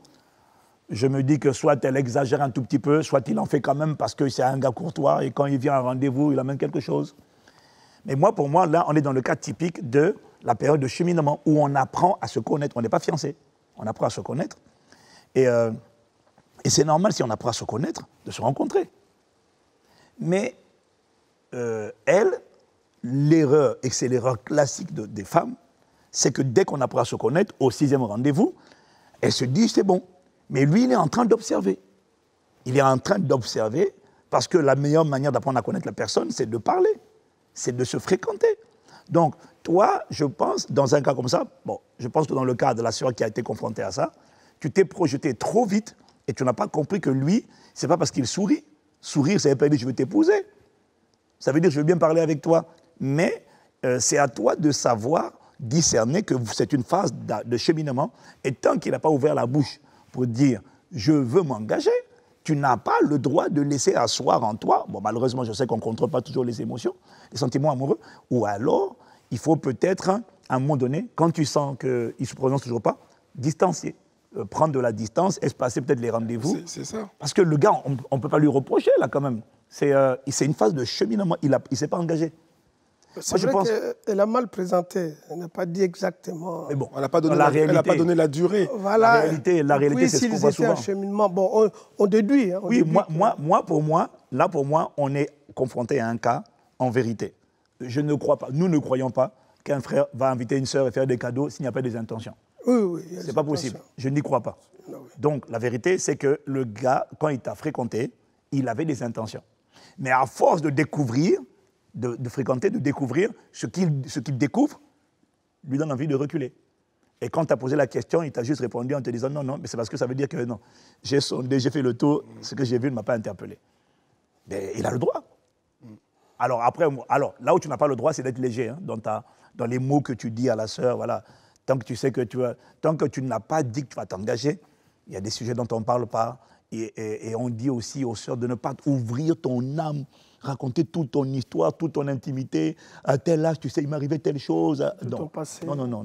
Je me dis que soit elle exagère un tout petit peu, soit il en fait quand même parce que c'est un gars courtois et quand il vient à un rendez-vous, il amène quelque chose. Mais pour moi, là, on est dans le cas typique de la période de cheminement où on apprend à se connaître. On n'est pas fiancé, on apprend à se connaître. Et c'est normal, si on apprend à se connaître, de se rencontrer. Mais l'erreur, et c'est l'erreur classique des femmes, c'est que dès qu'on apprend à se connaître, au 6e rendez-vous, elle se dit c'est bon. Mais lui, il est en train d'observer. Il est en train d'observer parce que la meilleure manière d'apprendre à connaître la personne, c'est de parler, c'est de se fréquenter. Donc, toi, je pense, dans un cas comme ça, je pense que dans le cas de la sœur qui a été confrontée à ça, tu t'es projeté trop vite et tu n'as pas compris que lui, c'est pas parce qu'il sourit. Sourire, ça ne veut pas dire je veux t'épouser. Ça veut dire je veux bien parler avec toi. Mais c'est à toi de savoir discerner que c'est une phase de cheminement et tant qu'il n'a pas ouvert la bouche pour dire « je veux m'engager », tu n'as pas le droit de laisser asseoir en toi, bon, malheureusement, je sais qu'on ne contrôle pas toujours les émotions, les sentiments amoureux, ou alors, il faut peut-être, à un moment donné, quand tu sens qu'il ne se prononce toujours pas, distancier, prendre de la distance, espacer peut-être les rendez-vous. C'est ça. Parce que le gars, on ne peut pas lui reprocher, là, quand même. C'est une phase de cheminement, il ne s'est pas engagé. C'est vrai qu'elle a mal présenté, elle n'a pas dit exactement. Mais bon, elle n'a pas donné la durée. Voilà. La réalité, c'est ce qu'on voit souvent. Un cheminement, bon, on déduit. Hein, oui, pour moi, on est confronté à un cas en vérité. Je ne crois pas, nous ne croyons pas qu'un frère va inviter une sœur et faire des cadeaux s'il n'y a pas des intentions. Oui. Ce n'est pas possible. Je n'y crois pas. Non, oui. Donc, la vérité, c'est que le gars, quand il t'a fréquenté, il avait des intentions. Mais à force de découvrir, de fréquenter, de découvrir ce qu'il découvre, lui donne envie de reculer. Et quand tu as posé la question, il t'a juste répondu en te disant non, mais c'est parce que ça veut dire que non. J'ai sondé, j'ai fait le tour, ce que j'ai vu ne m'a pas interpellé. Mais il a le droit. Alors, là où tu n'as pas le droit, c'est d'être léger hein, dans les mots que tu dis à la sœur. Voilà. Tant que tu sais que tant que tu n'as pas dit que tu vas t'engager, il y a des sujets dont on ne parle pas. Et on dit aussi aux sœurs de ne pas ouvrir ton âme, raconter toute ton histoire, toute ton intimité. À tel âge, tu sais, il m'arrivait telle chose. Ton passé. Non.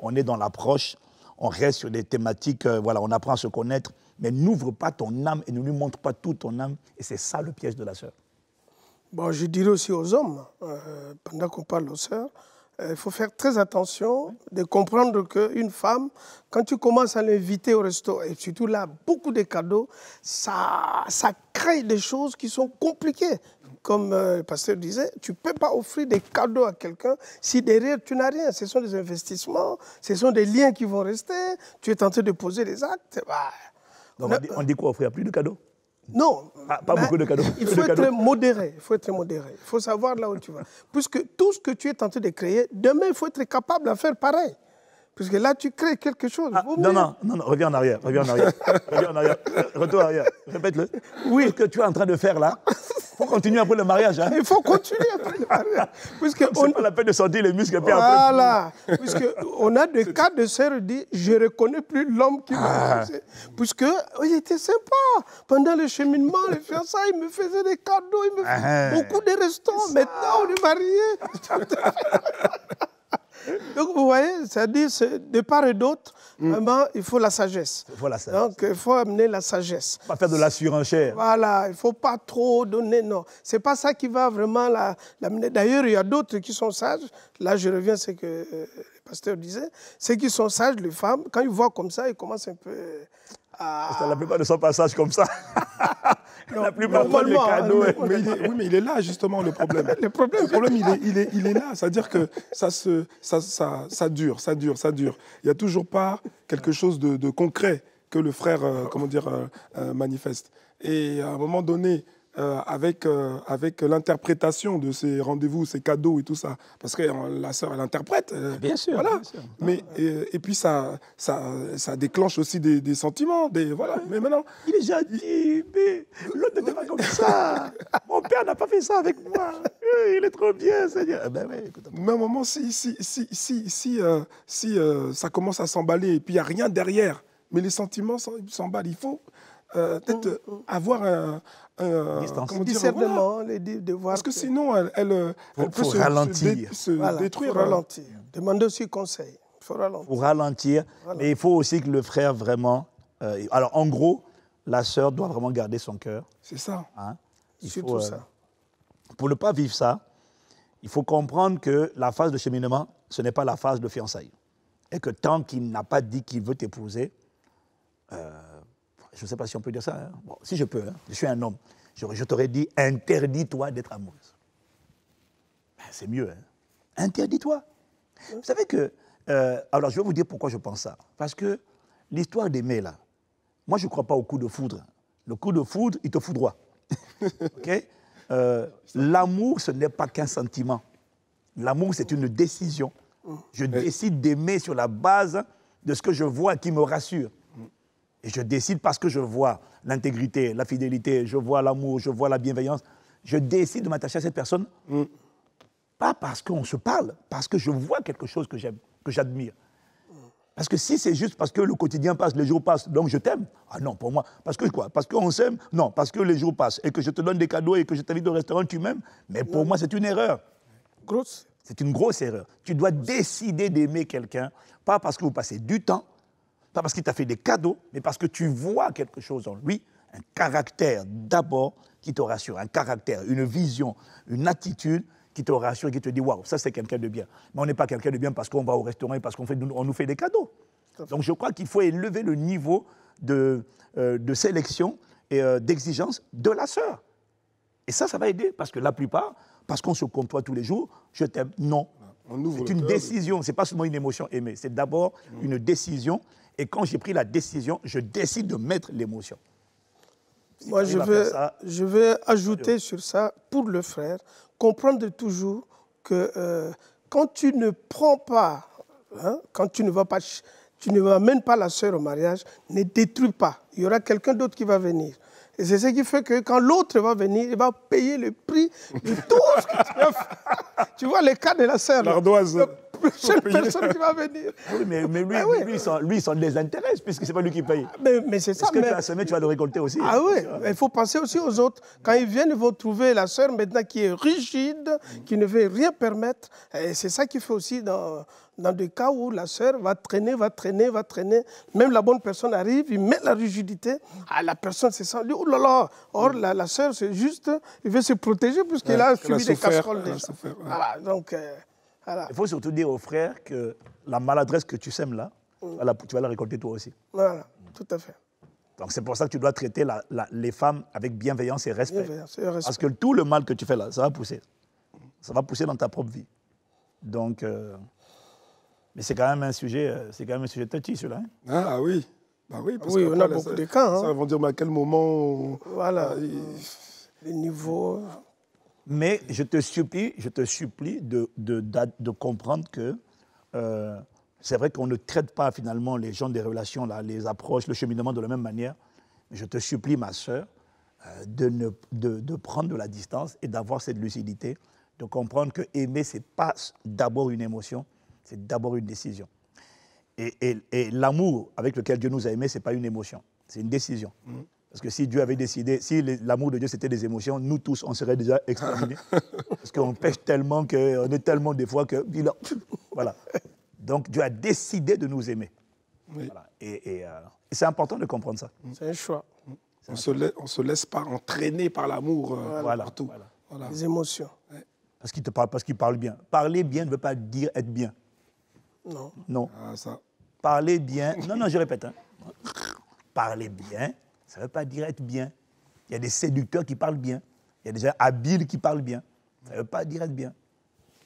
On est dans l'approche, on reste sur des thématiques, voilà, on apprend à se connaître, mais n'ouvre pas ton âme et ne lui montre pas toute ton âme. Et c'est ça le piège de la sœur. Bon, je dirais aussi aux hommes, pendant qu'on parle aux sœurs, il faut faire très attention de comprendre qu'une femme, quand tu commences à l'inviter au resto, et surtout là, beaucoup de cadeaux, ça crée des choses qui sont compliquées. Comme le pasteur disait, tu ne peux pas offrir des cadeaux à quelqu'un si derrière tu n'as rien. Ce sont des investissements, ce sont des liens qui vont rester, tu es tenté de poser des actes. Donc on dit quoi, offrir plus de cadeaux? Non. Pas beaucoup de cadeaux. Il faut être modéré. Il faut savoir là où tu vas. Puisque tout ce que tu es tenté de créer, demain, il faut être capable de faire pareil. Puisque là, tu crées quelque chose. Non, reviens en arrière. Reviens en arrière. Retour en arrière. Répète-le. Oui. Ce que tu es en train de faire là, il faut continuer après le mariage. Hein. Il faut continuer après le mariage. C'est pas la peine de sortir les muscles. Voilà. Puisqu'on a des cas de sœurs qui disent, je ne reconnais plus l'homme qui m'a fait. Puisqu'il était sympa. Pendant le cheminement, les fiançailles, il me faisait des cadeaux, il me faisait beaucoup de restaurants. Maintenant, on est mariés. Donc, vous voyez, c'est-à-dire, de part et d'autre, vraiment, il faut la sagesse. Donc, il faut amener la sagesse. Pas faire de la surenchère. Voilà, il ne faut pas trop donner, non. Ce n'est pas ça qui va vraiment l'amener. D'ailleurs, il y a d'autres qui sont sages. Là, je reviens à ce que le pasteur disait. Ceux qui sont sages, les femmes, quand ils voient comme ça, ils commencent un peu à... La plupart ne sont pas sages comme ça. Non, la plupart prennent les cadeaux. Mais il est là, justement, le problème. Le problème, il est là. C'est-à-dire que ça dure. Il n'y a toujours pas quelque chose de concret que le frère manifeste. Et à un moment donné, avec l'interprétation de ces rendez-vous, ces cadeaux et tout ça, parce que la sœur, elle interprète. Bien sûr. Voilà. Bien sûr. Mais, et puis ça déclenche aussi des sentiments. Voilà. Mais maintenant... Il est gentil, mais l'autre n'était pas comme ça. Mon père n'a pas fait ça avec moi. Il est trop bien, Seigneur. Ben oui, mais à un moment, si ça commence à s'emballer et puis il n'y a rien derrière, mais les sentiments s'emballent, il faut peut-être avoir un discernement, de voir. Parce que sinon, elle peut se détruire. Il faut ralentir. Demander aussi conseil. Il faut ralentir. Pour ralentir. Mais il faut aussi que le frère vraiment... alors, en gros, la sœur doit vraiment garder son cœur. C'est ça. Hein? Surtout ça. Pour ne pas vivre ça, il faut comprendre que la phase de cheminement, ce n'est pas la phase de fiançailles. Et que tant qu'il n'a pas dit qu'il veut t'épouser, je ne sais pas si on peut dire ça. Hein? Bon, si je peux, hein? Je suis un homme. Je t'aurais dit, interdis-toi d'être amoureuse. Ben, c'est mieux. Hein? Interdis-toi. Vous savez que... alors, je vais vous dire pourquoi je pense ça. Parce que l'histoire d'aimer, là, moi, je ne crois pas au coup de foudre. Le coup de foudre, il te foudroie. OK? L'amour, ce n'est pas qu'un sentiment. L'amour, c'est une décision. Je décide d'aimer sur la base de ce que je vois qui me rassure. Et je décide parce que je vois l'intégrité, la fidélité, je vois l'amour, je vois la bienveillance. Je décide de m'attacher à cette personne, pas parce qu'on se parle, parce que je vois quelque chose que j'aime, que j'admire. Parce que si c'est juste parce que le quotidien passe, les jours passent, donc je t'aime. Ah non, pour moi. Parce que quoi? Parce qu'on s'aime? Non, parce que les jours passent et que je te donne des cadeaux et que je t'invite au restaurant, tu m'aimes. Mais pour moi, c'est une erreur. Grosse. C'est une grosse erreur. Tu dois décider d'aimer quelqu'un, pas parce que vous passez du temps, pas parce qu'il t'a fait des cadeaux, mais parce que tu vois quelque chose en lui, un caractère d'abord qui te rassure, un caractère, une vision, une attitude qui te rassure et qui te dit « Waouh, ça c'est quelqu'un de bien ». Mais on n'est pas quelqu'un de bien parce qu'on va au restaurant et parce qu'on nous fait des cadeaux. Donc je crois qu'il faut élever le niveau de sélection et d'exigence de la sœur. Et ça va aider parce que la plupart, parce qu'on se côtoie tous les jours, je t'aime, non. C'est une décision, ce n'est pas seulement une émotion aimée, c'est d'abord une décision. Et quand j'ai pris la décision, je décide de mettre l'émotion. Moi, je vais ajouter sur ça, pour le frère, comprendre toujours que quand tu ne prends pas, quand tu ne m'amènes pas la sœur au mariage, ne détruis pas. Il y aura quelqu'un d'autre qui va venir. Et c'est ce qui fait que quand l'autre va venir, il va payer le prix de tout ce que tu as fait. Tu vois les cas de la sœur. L'ardoise. Seule personne qui va venir. Oui, mais lui, il s'en désintéresse, puisque ce n'est pas lui qui paye. Mais c'est ça. Est-ce que tu as semé, tu vas le récolter aussi? Ah oui, il faut penser aussi aux autres. Quand ils viennent, ils vont trouver la sœur maintenant qui est rigide, qui ne veut rien permettre. Et c'est ça qui fait aussi dans des cas où la sœur va traîner. Même la bonne personne arrive, il met la rigidité. Ah, la personne se sent, oh là là. Or, la sœur, c'est juste, il veut se protéger puisqu'il a subi des casseroles déjà. Voilà, donc... Voilà. Il faut surtout dire aux frères que la maladresse que tu sèmes là, tu vas la récolter toi aussi. Voilà, tout à fait. Donc c'est pour ça que tu dois traiter les femmes avec bienveillance et respect. Parce que tout le mal que tu fais là, ça va pousser. Ça va pousser dans ta propre vie. Donc, mais c'est quand même un sujet touchy, celui-là. Hein? Ah oui. Bah oui, parce on a beaucoup de cas. Ça va dire, mais à quel moment... Voilà, les niveaux... Mais je te supplie de comprendre que c'est vrai qu'on ne traite pas finalement les gens des relations, là, les approches, le cheminement de la même manière. Mais je te supplie, ma sœur, de prendre de la distance et d'avoir cette lucidité, de comprendre que aimer, ce n'est pas d'abord une émotion, c'est d'abord une décision. Et l'amour avec lequel Dieu nous a aimés, ce n'est pas une émotion, c'est une décision. Parce que si Dieu avait décidé, si l'amour de Dieu c'était des émotions, nous tous, on serait déjà exterminés. Parce qu'on pêche tellement, on est tellement des fois que... Voilà. Donc Dieu a décidé de nous aimer. Oui. Voilà. Et c'est important de comprendre ça. C'est un choix. On ne se laisse pas entraîner par l'amour partout. Voilà. Les émotions. Ouais. Parce qu'il parle bien. Parler bien ne veut pas dire être bien. Non. Non. Ah, ça. Parler bien... Non, je répète. Hein. Parler bien... Ça ne veut pas dire être bien. Il y a des séducteurs qui parlent bien. Il y a des gens habiles qui parlent bien. Ça ne veut pas dire être bien.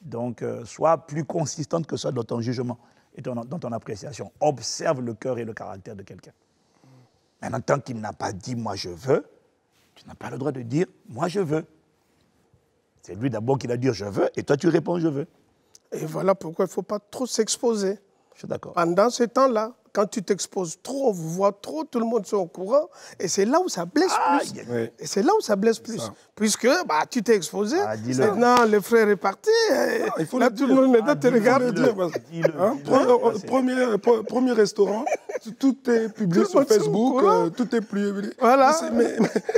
Donc, sois plus consistante que ça dans ton jugement et dans ton appréciation. Observe le cœur et le caractère de quelqu'un. Maintenant, tant qu'il n'a pas dit « moi je veux », tu n'as pas le droit de dire « moi je veux ». C'est lui d'abord qui va dire « je veux » et toi tu réponds « je veux ». Et voilà pourquoi il ne faut pas trop s'exposer. Je suis d'accord. Pendant ce temps-là, quand tu t'exposes trop, on vous voit trop, tout le monde est au courant, et c'est là où ça blesse plus. Oui. Et c'est là où ça blesse plus. Puisque tu t'es exposé, maintenant le frère est parti, il faut là tout le monde maintenant te regarde. Premier restaurant, tout est publié sur Facebook, tout est publié. Voilà.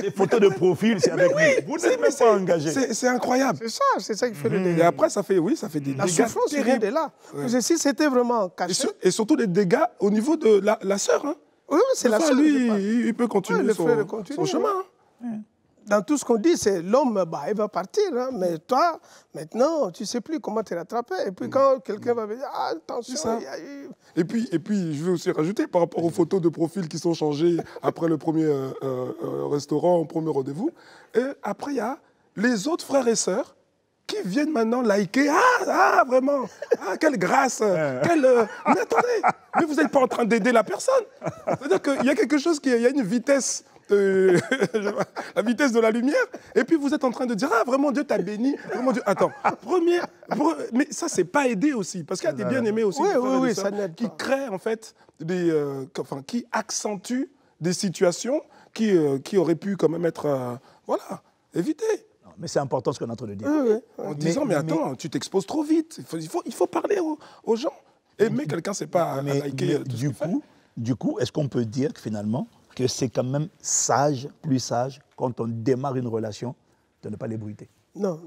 Les photos de profil, c'est avec nous. Vous n'êtes même pas engagé. C'est incroyable. C'est ça qui fait le dégât. Et après, ça fait des dégâts. La souffrance vient de là. Parce que si c'était vraiment caché... Et surtout des dégâts au niveau de la sœur. Hein. Oui, c'est la sœur. Lui, il peut continuer son chemin. Hein. Dans tout ce qu'on dit, c'est l'homme, il va partir. Hein, mais toi, maintenant, tu ne sais plus comment te rattraper. Et puis quand quelqu'un va venir, attention, il y a eu... Et puis, je vais aussi rajouter, par rapport aux photos de profil qui sont changées après le premier restaurant, au premier rendez-vous, et après, il y a les autres frères et sœurs qui viennent maintenant liker. Ah, vraiment. Ah, quelle grâce. Mais attendez, mais vous n'êtes pas en train d'aider la personne. C'est-à-dire qu'il y a quelque chose, il y a une vitesse, la vitesse de la lumière, et puis vous êtes en train de dire, ah, vraiment, Dieu t'a béni. Vraiment, Dieu... Attends, mais ça, c'est pas aider aussi, parce qu'il y a des bien-aimés aussi qui créent, en fait, qui accentuent des situations qui auraient pu quand même être, évitées. Mais c'est important ce qu'on est en train de dire. En disant, mais attends, tu t'exposes trop vite. Il faut parler aux gens. Aimer quelqu'un, c'est pas à liker tout ce qu'il fait. Du coup, est-ce qu'on peut dire que finalement, que c'est quand même sage, plus sage, quand on démarre une relation, de ne pas l'ébruiter? Non.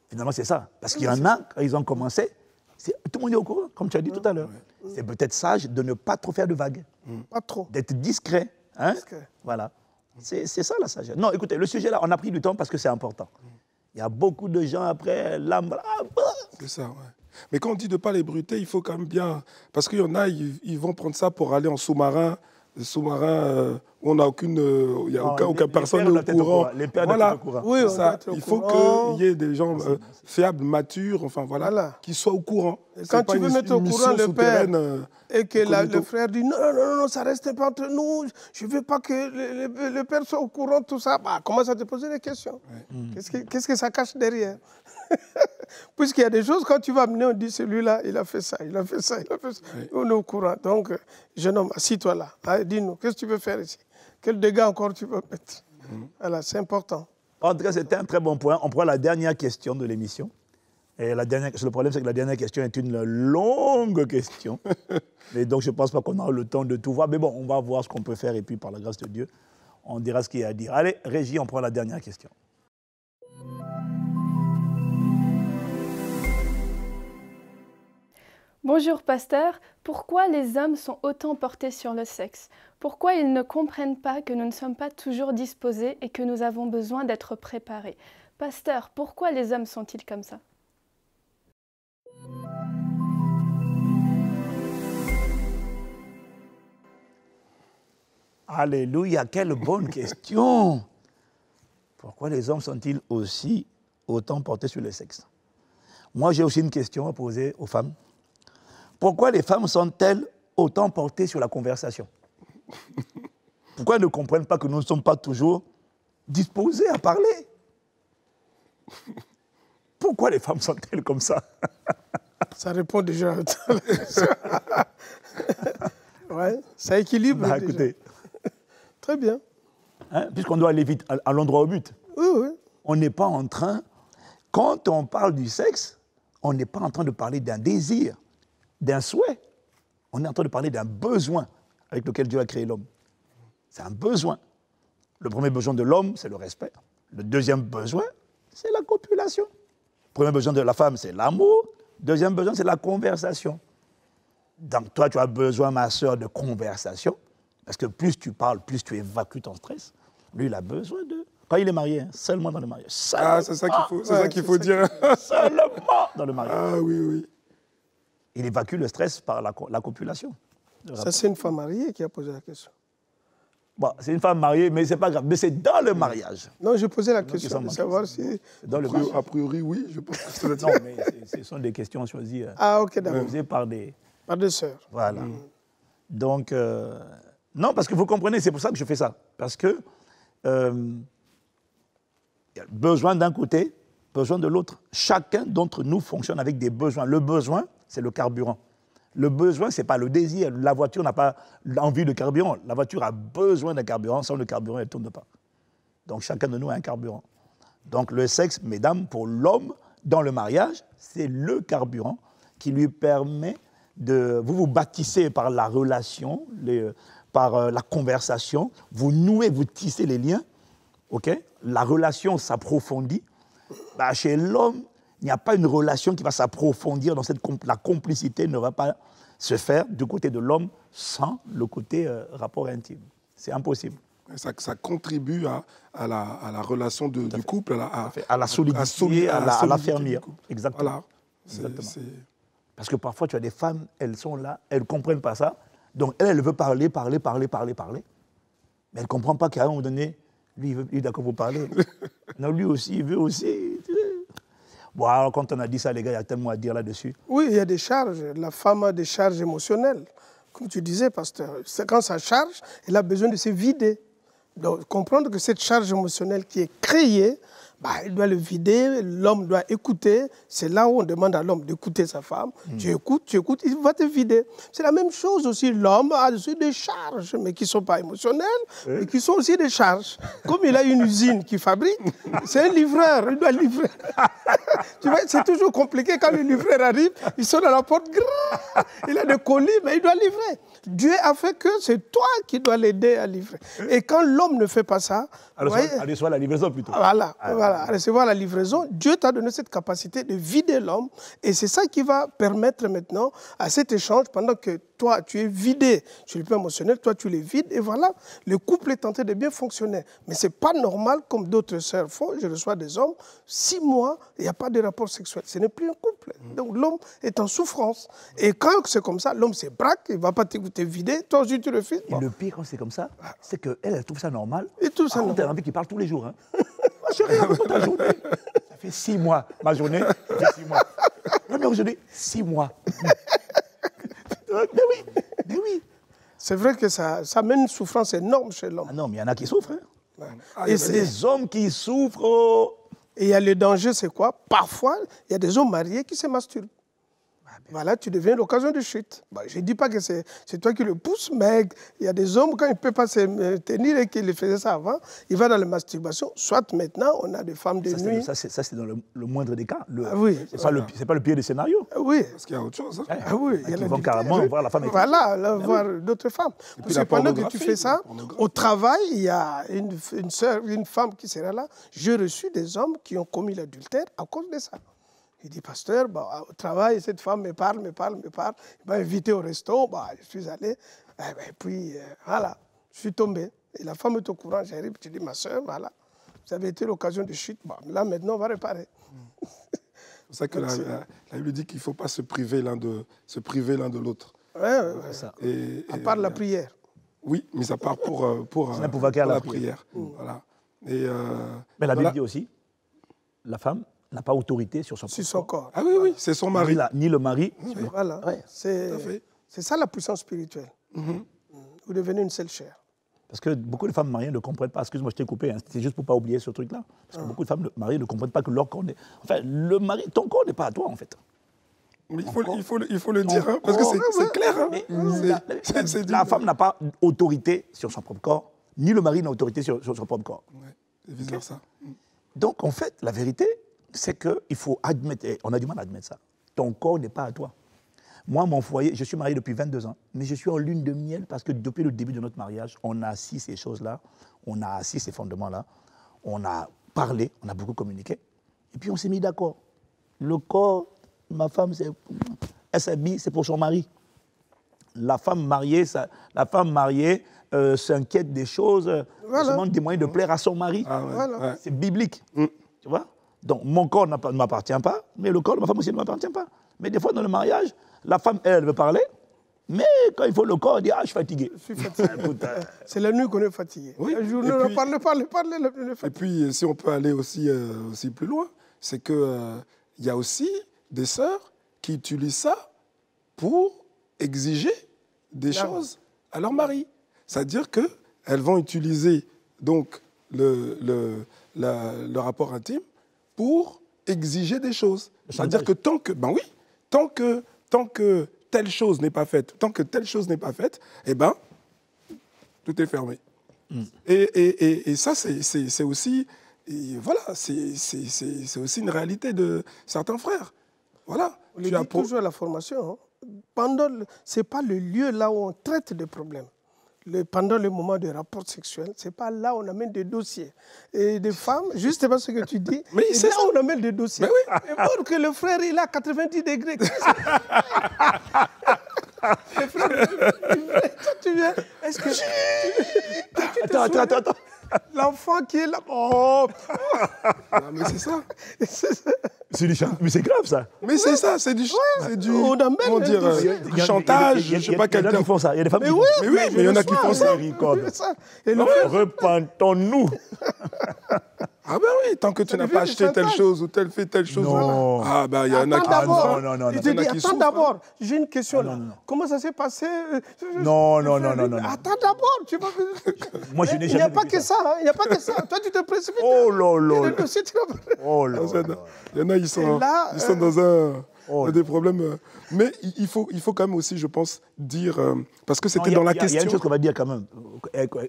Finalement, c'est ça. Parce qu'il y en a, quand ils ont commencé, tout le monde est au courant, comme tu as dit tout à l'heure. C'est peut-être sage de ne pas trop faire de vagues. Pas trop. D'être discret. Hein? Discret. Voilà. C'est ça la sagesse. Non, écoutez, le sujet là, on a pris du temps parce que c'est important. Il y a beaucoup de gens après, l'âme... C'est ça, ouais. Mais quand on dit de ne pas l'ébruiter, il faut quand même bien... Parce qu'il y en a, ils vont prendre ça pour aller en sous-marin. Le sous-marin, où on n'a aucune... Il n'y a aucun personne au courant. Les pères voilà. au courant. Oui, ça, il faut qu'il y ait des gens fiables, matures, enfin voilà, qui soient au courant. Et quand tu veux mettre au courant le père et que le frère dit non, ça reste pas entre nous, je ne veux pas que le père soit au courant de tout ça, bah, commence à te poser des questions. Ouais. Qu'est-ce que ça cache derrière? Puisqu'il y a des choses, quand tu vas amener, on dit celui-là, il a fait ça, il a fait ça, il a fait ça. Oui. On est au courant. Donc, jeune homme, assis-toi là. Allez, dis-nous, qu'est-ce que tu veux faire ici? Quel dégât encore tu veux mettre? Voilà, c'est important. En tout cas, c'était un très bon point. On prend la dernière question de l'émission. Et le problème, c'est que la dernière question est une longue question. Et donc, je ne pense pas qu'on aura le temps de tout voir. Mais bon, on va voir ce qu'on peut faire. Et puis, par la grâce de Dieu, on dira ce qu'il y a à dire. Allez, Régie, on prend la dernière question. Bonjour pasteur, pourquoi les hommes sont autant portés sur le sexe? Pourquoi ils ne comprennent pas que nous ne sommes pas toujours disposés et que nous avons besoin d'être préparés? Pasteur, pourquoi les hommes sont-ils comme ça? Alléluia, quelle bonne question! Pourquoi les hommes sont-ils aussi autant portés sur le sexe? Moi, j'ai aussi une question à poser aux femmes. Pourquoi les femmes sont-elles autant portées sur la conversation? Pourquoi elles ne comprennent pas que nous ne sommes pas toujours disposés à parler? Pourquoi les femmes sont-elles comme ça? Ça répond déjà. Ouais, ça équilibre. Bah, écoutez. Très bien. Hein, puisqu'on doit aller vite à l'endroit au but. Oui, oui. On n'est pas en train, quand on parle du sexe, on n'est pas en train de parler d'un désir, d'un souhait. On est en train de parler d'un besoin avec lequel Dieu a créé l'homme. C'est un besoin. Le premier besoin de l'homme, c'est le respect. Le deuxième besoin, c'est la copulation. Le premier besoin de la femme, c'est l'amour. Le deuxième besoin, c'est la conversation. Donc toi, tu as besoin, ma sœur, de conversation. Parce que plus tu parles, plus tu évacues ton stress. Lui, il a besoin de... Quand il est marié, hein, seulement dans le mariage. Seulement. Ah, c'est ça qu'il faut, c'est ça qu'il faut dire. Seulement dans le mariage. Ah oui, oui. Il évacue le stress par la copulation. Ça, c'est une femme mariée qui a posé la question. Bon, c'est une femme mariée, mais ce n'est pas grave. Mais c'est dans le mariage. Non, j'ai posé la question de savoir si... Dans le mariage. A priori, oui, je pense que ça doit être... Non, mais ce sont des questions choisies. Ah, ok, d'accord. Posées par des... Par des sœurs. Voilà. Donc, non, parce que vous comprenez, c'est pour ça que je fais ça. Parce que il y a besoin d'un côté, besoin de l'autre. Chacun d'entre nous fonctionne avec des besoins. Le besoin, c'est le carburant. Le besoin, ce n'est pas le désir. La voiture n'a pas envie de carburant. La voiture a besoin d'un carburant. Sans le carburant, elle ne tourne pas. Donc, chacun de nous a un carburant. Donc, le sexe, mesdames, pour l'homme, dans le mariage, c'est le carburant qui lui permet de... Vous vous bâtissez par la relation, par la conversation. Vous nouez, vous tissez les liens. Okay? La relation s'approfondit. Bah, chez l'homme, il n'y a pas une relation qui va s'approfondir dans la complicité ne va pas se faire du côté de l'homme sans le côté rapport intime. C'est impossible. Ça contribue à la relation du couple, à la solidité, à la fermeture. Exactement. Voilà. Exactement. Parce que parfois, tu as des femmes, elles sont là, elles ne comprennent pas ça. Donc, elle veut parler. Mais elle ne comprend pas qu'à un moment donné, lui, il est d'accord pour parler. Non, lui aussi, il veut aussi. Bon, alors, quand on a dit ça, les gars, il y a tellement à dire là-dessus. Oui, il y a des charges. La femme a des charges émotionnelles. Comme tu disais, pasteur, quand ça charge, elle a besoin de se vider. Donc, comprendre que cette charge émotionnelle qui est créée il doit le vider, l'homme doit écouter. C'est là où on demande à l'homme d'écouter sa femme. Tu écoutes, il va te vider. C'est la même chose aussi. L'homme a aussi des charges, mais qui ne sont pas émotionnelles, mais qui sont aussi des charges. Comme il a une usine qui fabrique, c'est un livreur, il doit livrer. Tu vois, c'est toujours compliqué quand le livreur arrive, il sonne à la porte, il a des colis, mais il doit livrer. Dieu a fait que c'est toi qui dois l'aider à livrer. Et quand l'homme ne fait pas ça... À recevoir la livraison plutôt. Voilà, à recevoir la livraison, Dieu t'a donné cette capacité de vider l'homme. Et c'est ça qui va permettre maintenant à cet échange, pendant que toi, tu es vidé sur le plan émotionnel, toi, tu les vides. Et voilà, le couple est tenté de bien fonctionner. Mais ce n'est pas normal, comme d'autres sœurs font. Je reçois des hommes, 6 mois, il n'y a pas de rapport sexuel. Ce n'est plus un couple. Donc l'homme est en souffrance. Et quand c'est comme ça, l'homme se braque, il ne va pas te vider. Toi aussi, tu le fais. Et le pire, quand c'est comme ça, c'est qu'elle, elle trouve ça normal. Et tout ça normal. T'as envie qu'il parle tous les jours. Hein. Moi, je rien toute la journée. Ça fait 6 mois. Ma journée, ça fait 6 mois. Mais aujourd'hui, 6 mois. Mais oui. C'est vrai que ça mène une souffrance énorme chez l'homme. Ah non, mais il y en a qui souffrent. Hein. Et c'est des hommes qui souffrent. Et il y a le danger, c'est quoi? Parfois, il y a des hommes mariés qui se masturbent. Voilà, tu deviens l'occasion de chute. Je ne dis pas que c'est toi qui le pousses, mais il y a des hommes, quand ils ne peuvent pas se tenir et qu'ils faisaient ça avant, ils vont dans la masturbation. Soit maintenant, on a des femmes de nuit. Ça, c'est dans le moindre des cas. Oui. C'est pas le pire des scénarios. Oui. Parce qu'il y a autre chose. Hein. Oui. Ils vont carrément voir la femme. Voilà, voir d'autres femmes. Parce que pendant que tu fais ça, au travail, il y a une femme qui sera là. J'ai reçu des hommes qui ont commis l'adultère à cause de ça. Il dit, pasteur, au travail, cette femme me parle. Il m'a invité au resto, je suis allé. Et puis, voilà, je suis tombé. Et la femme est au courant, j'arrive, tu dis, ma soeur, voilà, vous avez été l'occasion de chute. Là, maintenant, on va réparer. C'est pour ça que la Bible dit qu'il ne faut pas se priver l'un de l'autre. Oui, à part la prière. Oui, mais à part pour la prière. Voilà. Mais la Bible dit aussi, la femme n'a pas autorité sur son corps. Ah oui, c'est son mari. Ni le mari. Voilà, c'est ça la puissance spirituelle. Vous devenez une seule chair. Parce que beaucoup de femmes mariées ne comprennent pas, excuse-moi, je t'ai coupé, c'est juste pour ne pas oublier ce truc-là. Parce que beaucoup de femmes mariées ne comprennent pas que leur corps n'est... Enfin, ton corps n'est pas à toi, en fait. Mais il faut le dire, hein, parce que c'est clair. Hein. La femme n'a pas autorité sur son propre corps, ni le mari n'a autorité sur son propre corps. Ouais, c'est bizarre ça. Donc, en fait, la vérité, c'est qu'il faut admettre, et on a du mal à admettre ça, ton corps n'est pas à toi. Moi, mon foyer, je suis marié depuis 22 ans, mais je suis en lune de miel parce que depuis le début de notre mariage, on a assis ces choses-là, on a assis ces fondements-là, on a parlé, on a beaucoup communiqué, et puis on s'est mis d'accord. Le corps, ma femme, elle s'habille, c'est pour son mari. La femme mariée s'inquiète des choses, se demande des moyens de plaire à son mari. Voilà. C'est biblique, tu vois. Donc, mon corps ne m'appartient pas, mais le corps de ma femme aussi ne m'appartient pas. Mais des fois, dans le mariage, la femme, elle veut parler, mais quand il faut le corps, elle dit « Ah, je suis fatigué. » C'est la nuit qu'on est fatigué. Oui. La journée, on parle, et puis, si on peut aller aussi plus loin, c'est qu'il y a aussi des sœurs qui utilisent ça pour exiger des choses à leur mari. C'est-à-dire qu'elles vont utiliser donc le rapport intime pour exiger des choses. C'est-à-dire que tant que telle chose n'est pas faite, eh ben, tout est fermé. Et ça, c'est aussi, c'est aussi une réalité de certains frères. Voilà. On le dit toujours à la formation. Ce n'est pas le lieu là où on traite des problèmes. Pendant le moment de rapport sexuel, ce n'est pas là où on amène des dossiers. Et des femmes, juste parce que tu dis, c'est là où on amène des dossiers. Mais oui. Et pour que le frère il a 90 degrés. Le frère, tu viens, est-ce que... Attends. L'enfant qui est là. Oh. Non, mais c'est ça. Mais c'est grave, ça. Mais c'est ça, c'est du chantage, je ne sais pas quel terme. Il y a des gens qui font ça. Il y a des femmes qui font ça. Mais il y en a qui font ça. Repentons-nous. Ah ben oui, tant que tu n'as pas acheté telle chose ou fait telle chose. Non. Ah ben il y en a qui d'abord. Non. Il te dit, attends d'abord, j'ai une question là. Comment ça s'est passé? Non. Attends d'abord, tu vas... Moi, je n'ai Il n'y a jamais pas vu que ça, hein. Il n'y a pas que ça. Toi, tu te précipites. Oh là. Le dossier, tu vas... Oh là. Il y en a, ils sont dans des problèmes. Mais il faut quand même aussi, je pense, dire... parce que c'était dans la question... Il y a une chose qu'on va dire quand même.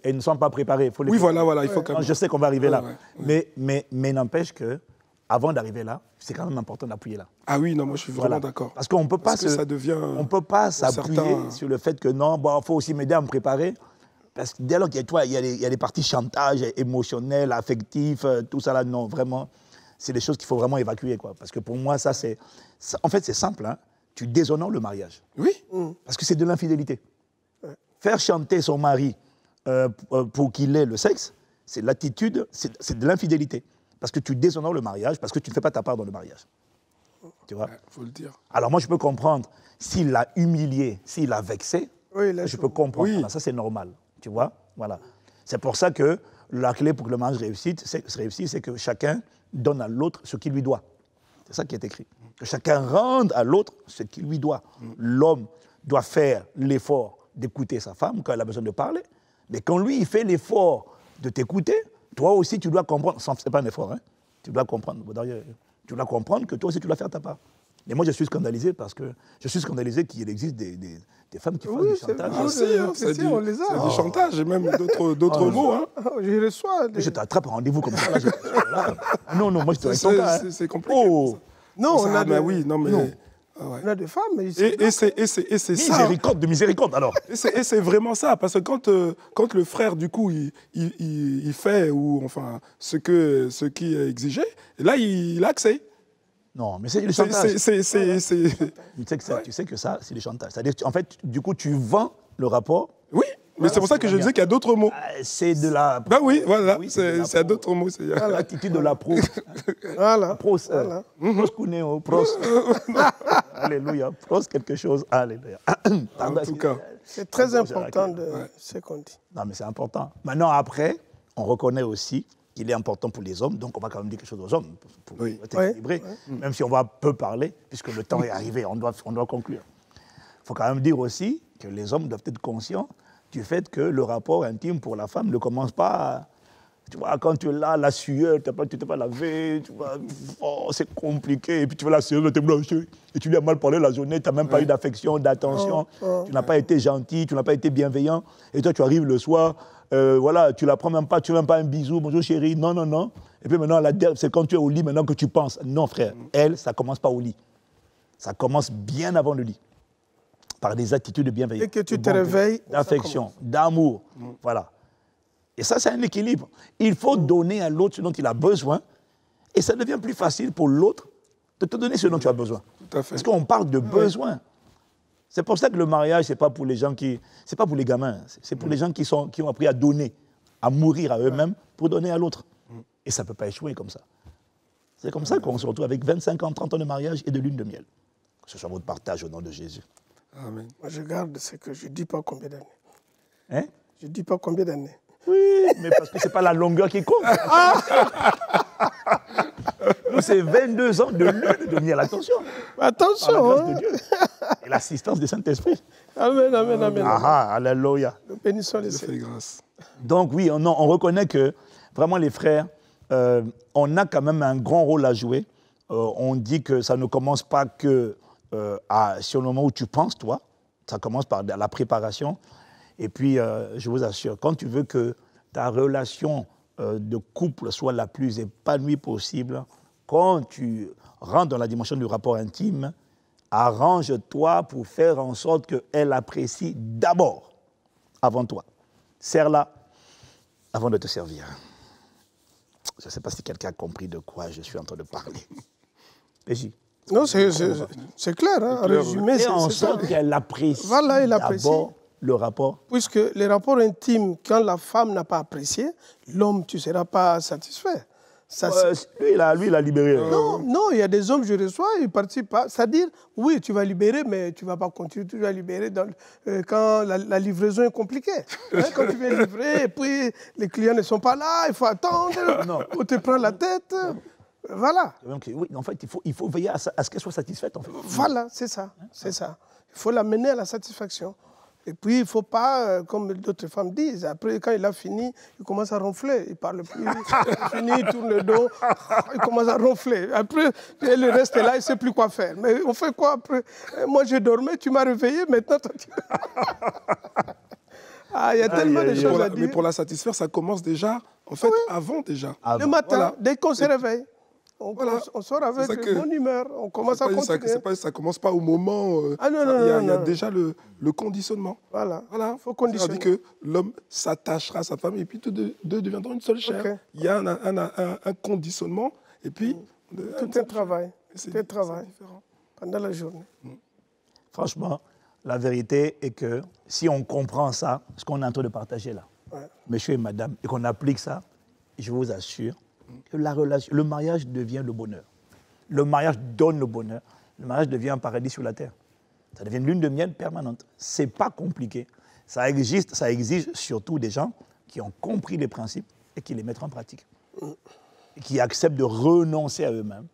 Elles ne sont pas préparées. Faut les oui, voilà, il faut quand même... Je sais qu'on va arriver là. Ouais. Mais n'empêche que, avant d'arriver là, c'est quand même important d'appuyer là. Ah oui, non, moi je suis vraiment d'accord. Parce qu'on ne peut pas s'appuyer sur le fait que non, il faut aussi m'aider à me préparer. Parce que dès lors qu'il y a les parties chantage émotionnel, affectif, tout ça là, non, vraiment, c'est des choses qu'il faut vraiment évacuer, quoi. Parce que pour moi, en fait, c'est simple, hein. Tu déshonores le mariage. Oui. Parce que c'est de l'infidélité. Faire chanter son mari pour qu'il ait le sexe, c'est l'attitude, c'est de l'infidélité. Parce que tu déshonores le mariage, parce que tu ne fais pas ta part dans le mariage. Tu vois? Faut le dire. Alors moi, je peux comprendre, s'il l'a humilié, s'il l'a vexé, je peux comprendre. Oui. Voilà, ça, c'est normal. Tu vois? Voilà. C'est pour ça que la clé pour que le mariage réussisse, c'est que chacun donne à l'autre ce qu'il lui doit. C'est ça qui est écrit. Que chacun rende à l'autre ce qu'il lui doit. L'homme doit faire l'effort d'écouter sa femme quand elle a besoin de parler. Mais quand lui, il fait l'effort de t'écouter, toi aussi, tu dois comprendre. Ce n'est pas un effort, hein. Tu dois comprendre. Tu dois comprendre que toi aussi, tu dois faire ta part. Et moi, je suis scandalisé parce que qu'il existe des femmes qui font du chantage. C'est du chantage et même d'autres mots. Hein. Je reçois. Je t'attrape à rendez-vous comme ça. Là, non, moi, je te réponds pas. C'est compliqué. Non, on a on a des femmes. Et c'est ça. Miséricorde, alors. Et c'est vraiment ça. Parce que quand le frère, du coup, il fait ce qui est exigé, là, il a accès. Non, mais c'est le chantage. Tu sais que ça, c'est le chantage. C'est-à-dire, en fait, du coup, tu vends le rapport. Oui, mais c'est pour ça que je disais qu'il y a d'autres mots. C'est de la... Ben oui, voilà, c'est d'autres mots. L'attitude de la pro. Voilà. Pros Cuneo, pros. Alléluia. Pros quelque chose. Alléluia. En tout cas. C'est très important de ce qu'on dit. Non, mais c'est important. Maintenant, après, on reconnaît aussi qu'il est important pour les hommes, donc on va quand même dire quelque chose aux hommes pour être équilibré, même si on va peu parler, puisque le temps est arrivé, on doit conclure. Il faut quand même dire aussi que les hommes doivent être conscients du fait que le rapport intime pour la femme ne commence pas, tu vois, quand tu es là, la sueur, tu ne t'es pas lavé, tu vois, c'est compliqué, et puis tu vois la sueur de tes blanchis, et tu lui as mal parlé la journée, tu n'as même pas eu d'affection, d'attention, tu n'as pas été gentil, tu n'as pas été bienveillant, et toi tu arrives le soir, voilà, tu la prends même pas, tu ne fais même pas un bisou, bonjour chérie, non. Et puis maintenant, c'est quand tu es au lit maintenant que tu penses. Non frère, ça ne commence pas au lit. Ça commence bien avant le lit. Par des attitudes de bienveillance. Et que tu te réveilles. D'affection, d'amour. Voilà. Et ça, c'est un équilibre. Il faut donner à l'autre ce dont il a besoin. Et ça devient plus facile pour l'autre de te donner ce dont tu as besoin. Tout à fait. Parce qu'on parle de besoin. C'est pour ça que le mariage, ce n'est pas pour les gens qui... C'est pas pour les gamins. C'est pour les gens qui ont appris à donner, à mourir à eux-mêmes pour donner à l'autre. Et ça ne peut pas échouer comme ça. C'est comme ça qu'on se retrouve avec 25 ans, 30 ans de mariage et de lune de miel. Que ce soit votre partage au nom de Jésus. Amen. Moi, je garde ce que je ne dis pas combien d'années. Hein? Je ne dis pas combien d'années. Oui, mais parce que ce n'est pas la longueur qui compte. Nous, c'est 22 ans de lune de miel. Attention. Attention. Par la grâce de Dieu. Et l'assistance du Saint-Esprit. Amen, amen, amen. Alléluia. Nous bénissons les Seigneur. Donc oui, on reconnaît que vraiment les frères, on a quand même un grand rôle à jouer. On dit que ça ne commence pas que sur le moment où tu penses, toi. Ça commence par la préparation. Et puis, je vous assure, quand tu veux que ta relation de couple soit la plus épanouie possible, quand tu rentres dans la dimension du rapport intime, arrange-toi pour faire en sorte qu'elle apprécie d'abord, avant toi. Serre-la avant de te servir. Je ne sais pas si quelqu'un a compris de quoi je suis en train de parler. PJ. Non, c'est clair, hein, en résumé. Et en sorte qu'elle apprécie d'abord le rapport. Puisque les rapports intimes, quand la femme n'a pas apprécié, l'homme, tu ne seras pas satisfait. Ça, lui, il a libéré. Non, il y a des hommes, je reçois, ils ne participent pas. C'est-à-dire, oui, tu vas libérer, mais tu ne vas pas continuer. Tu vas libérer quand la livraison est compliquée. Hein, quand tu viens livrer, et puis les clients ne sont pas là, il faut attendre, on te prend la tête. Voilà. Donc, oui, en fait, il faut veiller à ce qu'elle soit satisfaite. En fait. Voilà, c'est ça. C'est ça. Il faut l'amener à la satisfaction. Et puis, il ne faut pas, comme d'autres femmes disent, après, quand il a fini, il commence à ronfler. Il ne parle plus, il finit, il tourne le dos, il commence à ronfler. Après, le reste est là, il ne sait plus quoi faire. Mais on fait quoi après? Moi, je dormais, tu m'as réveillé, maintenant, toi, tu... Il y a tellement de choses à dire. Mais pour la satisfaire, ça commence déjà, en fait, avant déjà. Le matin, dès qu'on se réveille. On sort avec bonne humeur, on commence à continuer. Ça ne commence pas au moment... il y a déjà le conditionnement. Voilà, il faut conditionner. C'est-à-dire que l'homme s'attachera à sa femme et puis tous deux deviendront une seule chair. Okay. Il y a un conditionnement et puis... Tout un travail. C'est un travail pendant la journée. Franchement, la vérité est que si on comprend ça, ce qu'on est en train de partager là, monsieur et madame, et qu'on applique ça, je vous assure, que le mariage devient le bonheur. Le mariage donne le bonheur. Le mariage devient un paradis sur la terre. Ça devient une lune de miel permanente. Ce n'est pas compliqué. Ça exige surtout des gens qui ont compris les principes et qui les mettent en pratique. Et qui acceptent de renoncer à eux-mêmes.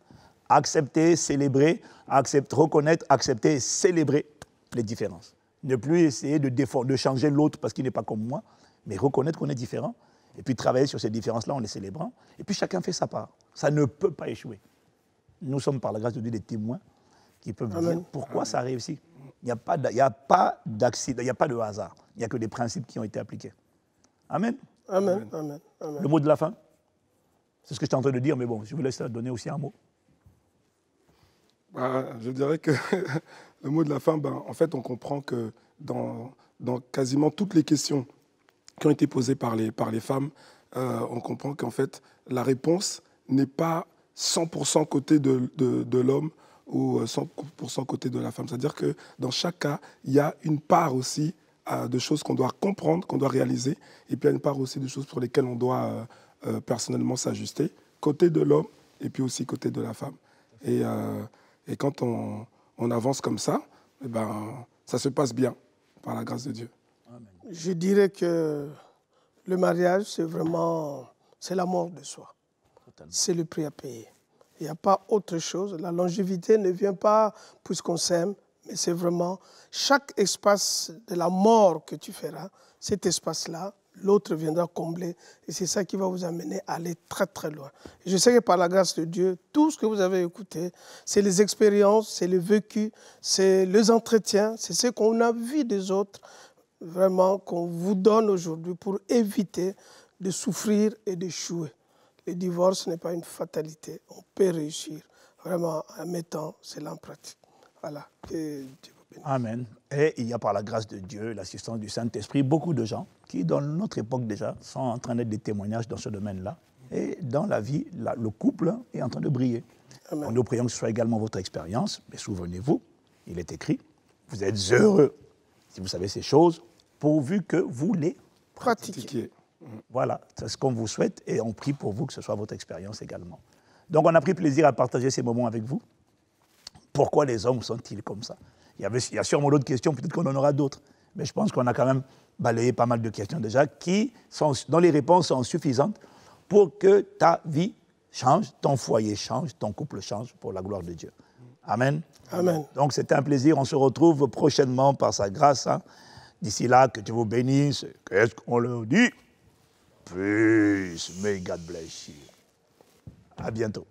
Accepter, célébrer, reconnaître, accepter, célébrer les différences. Ne plus essayer de changer l'autre parce qu'il n'est pas comme moi, mais reconnaître qu'on est différent. Et puis travailler sur ces différences-là en les célébrant. Et puis chacun fait sa part. Ça ne peut pas échouer. Nous sommes par la grâce de Dieu des témoins qui peuvent dire pourquoi ça a réussi. Il n'y a pas d'accident, il n'y a pas de hasard. Il n'y a que des principes qui ont été appliqués. Amen. Amen. Amen. Amen. Le mot de la fin, c'est ce que je suis en train de dire, mais bon, je vous laisse donner aussi un mot. Je dirais que le mot de la fin, en fait, on comprend que dans quasiment toutes les questions qui ont été posées par les femmes, on comprend qu'en fait, la réponse n'est pas 100% côté de l'homme ou 100% côté de la femme. C'est-à-dire que dans chaque cas, il y a une part aussi de choses qu'on doit comprendre, qu'on doit réaliser, et puis il y a une part aussi de choses pour lesquelles on doit personnellement s'ajuster, côté de l'homme et puis aussi côté de la femme. Et quand on avance comme ça, ça se passe bien, par la grâce de Dieu. Je dirais que le mariage, c'est la mort de soi. C'est le prix à payer. Il n'y a pas autre chose. La longévité ne vient pas puisqu'on s'aime, mais c'est vraiment chaque espace de la mort que tu feras, cet espace-là, l'autre viendra combler. Et c'est ça qui va vous amener à aller très très loin. Et je sais que par la grâce de Dieu, tout ce que vous avez écouté, c'est les expériences, c'est le vécu, c'est les entretiens, c'est ce qu'on a vu des autres, vraiment qu'on vous donne aujourd'hui pour éviter de souffrir et d'échouer. Le divorce n'est pas une fatalité. On peut réussir vraiment en mettant cela en pratique. Voilà. Que Dieu vous bénisse. Amen. Et il y a par la grâce de Dieu, l'assistance du Saint-Esprit, beaucoup de gens qui, dans notre époque déjà, sont en train d'être des témoignages dans ce domaine-là. Et dans la vie, le couple est en train de briller. Amen. Nous prions que ce soit également votre expérience. Mais souvenez-vous, il est écrit, vous êtes heureux si vous savez ces choses, pourvu que vous les pratiquiez. Voilà, c'est ce qu'on vous souhaite et on prie pour vous que ce soit votre expérience également. Donc on a pris plaisir à partager ces moments avec vous. Pourquoi les hommes sont-ils comme ça? Il y a sûrement d'autres questions, peut-être qu'on en aura d'autres. Mais je pense qu'on a quand même balayé pas mal de questions déjà dont les réponses sont suffisantes pour que ta vie change, ton foyer change, ton couple change pour la gloire de Dieu. Amen. Amen. Donc c'était un plaisir. On se retrouve prochainement par sa grâce. D'ici là, que Dieu vous bénisse. Qu'est-ce qu'on leur dit? Peace. May God bless you. À bientôt.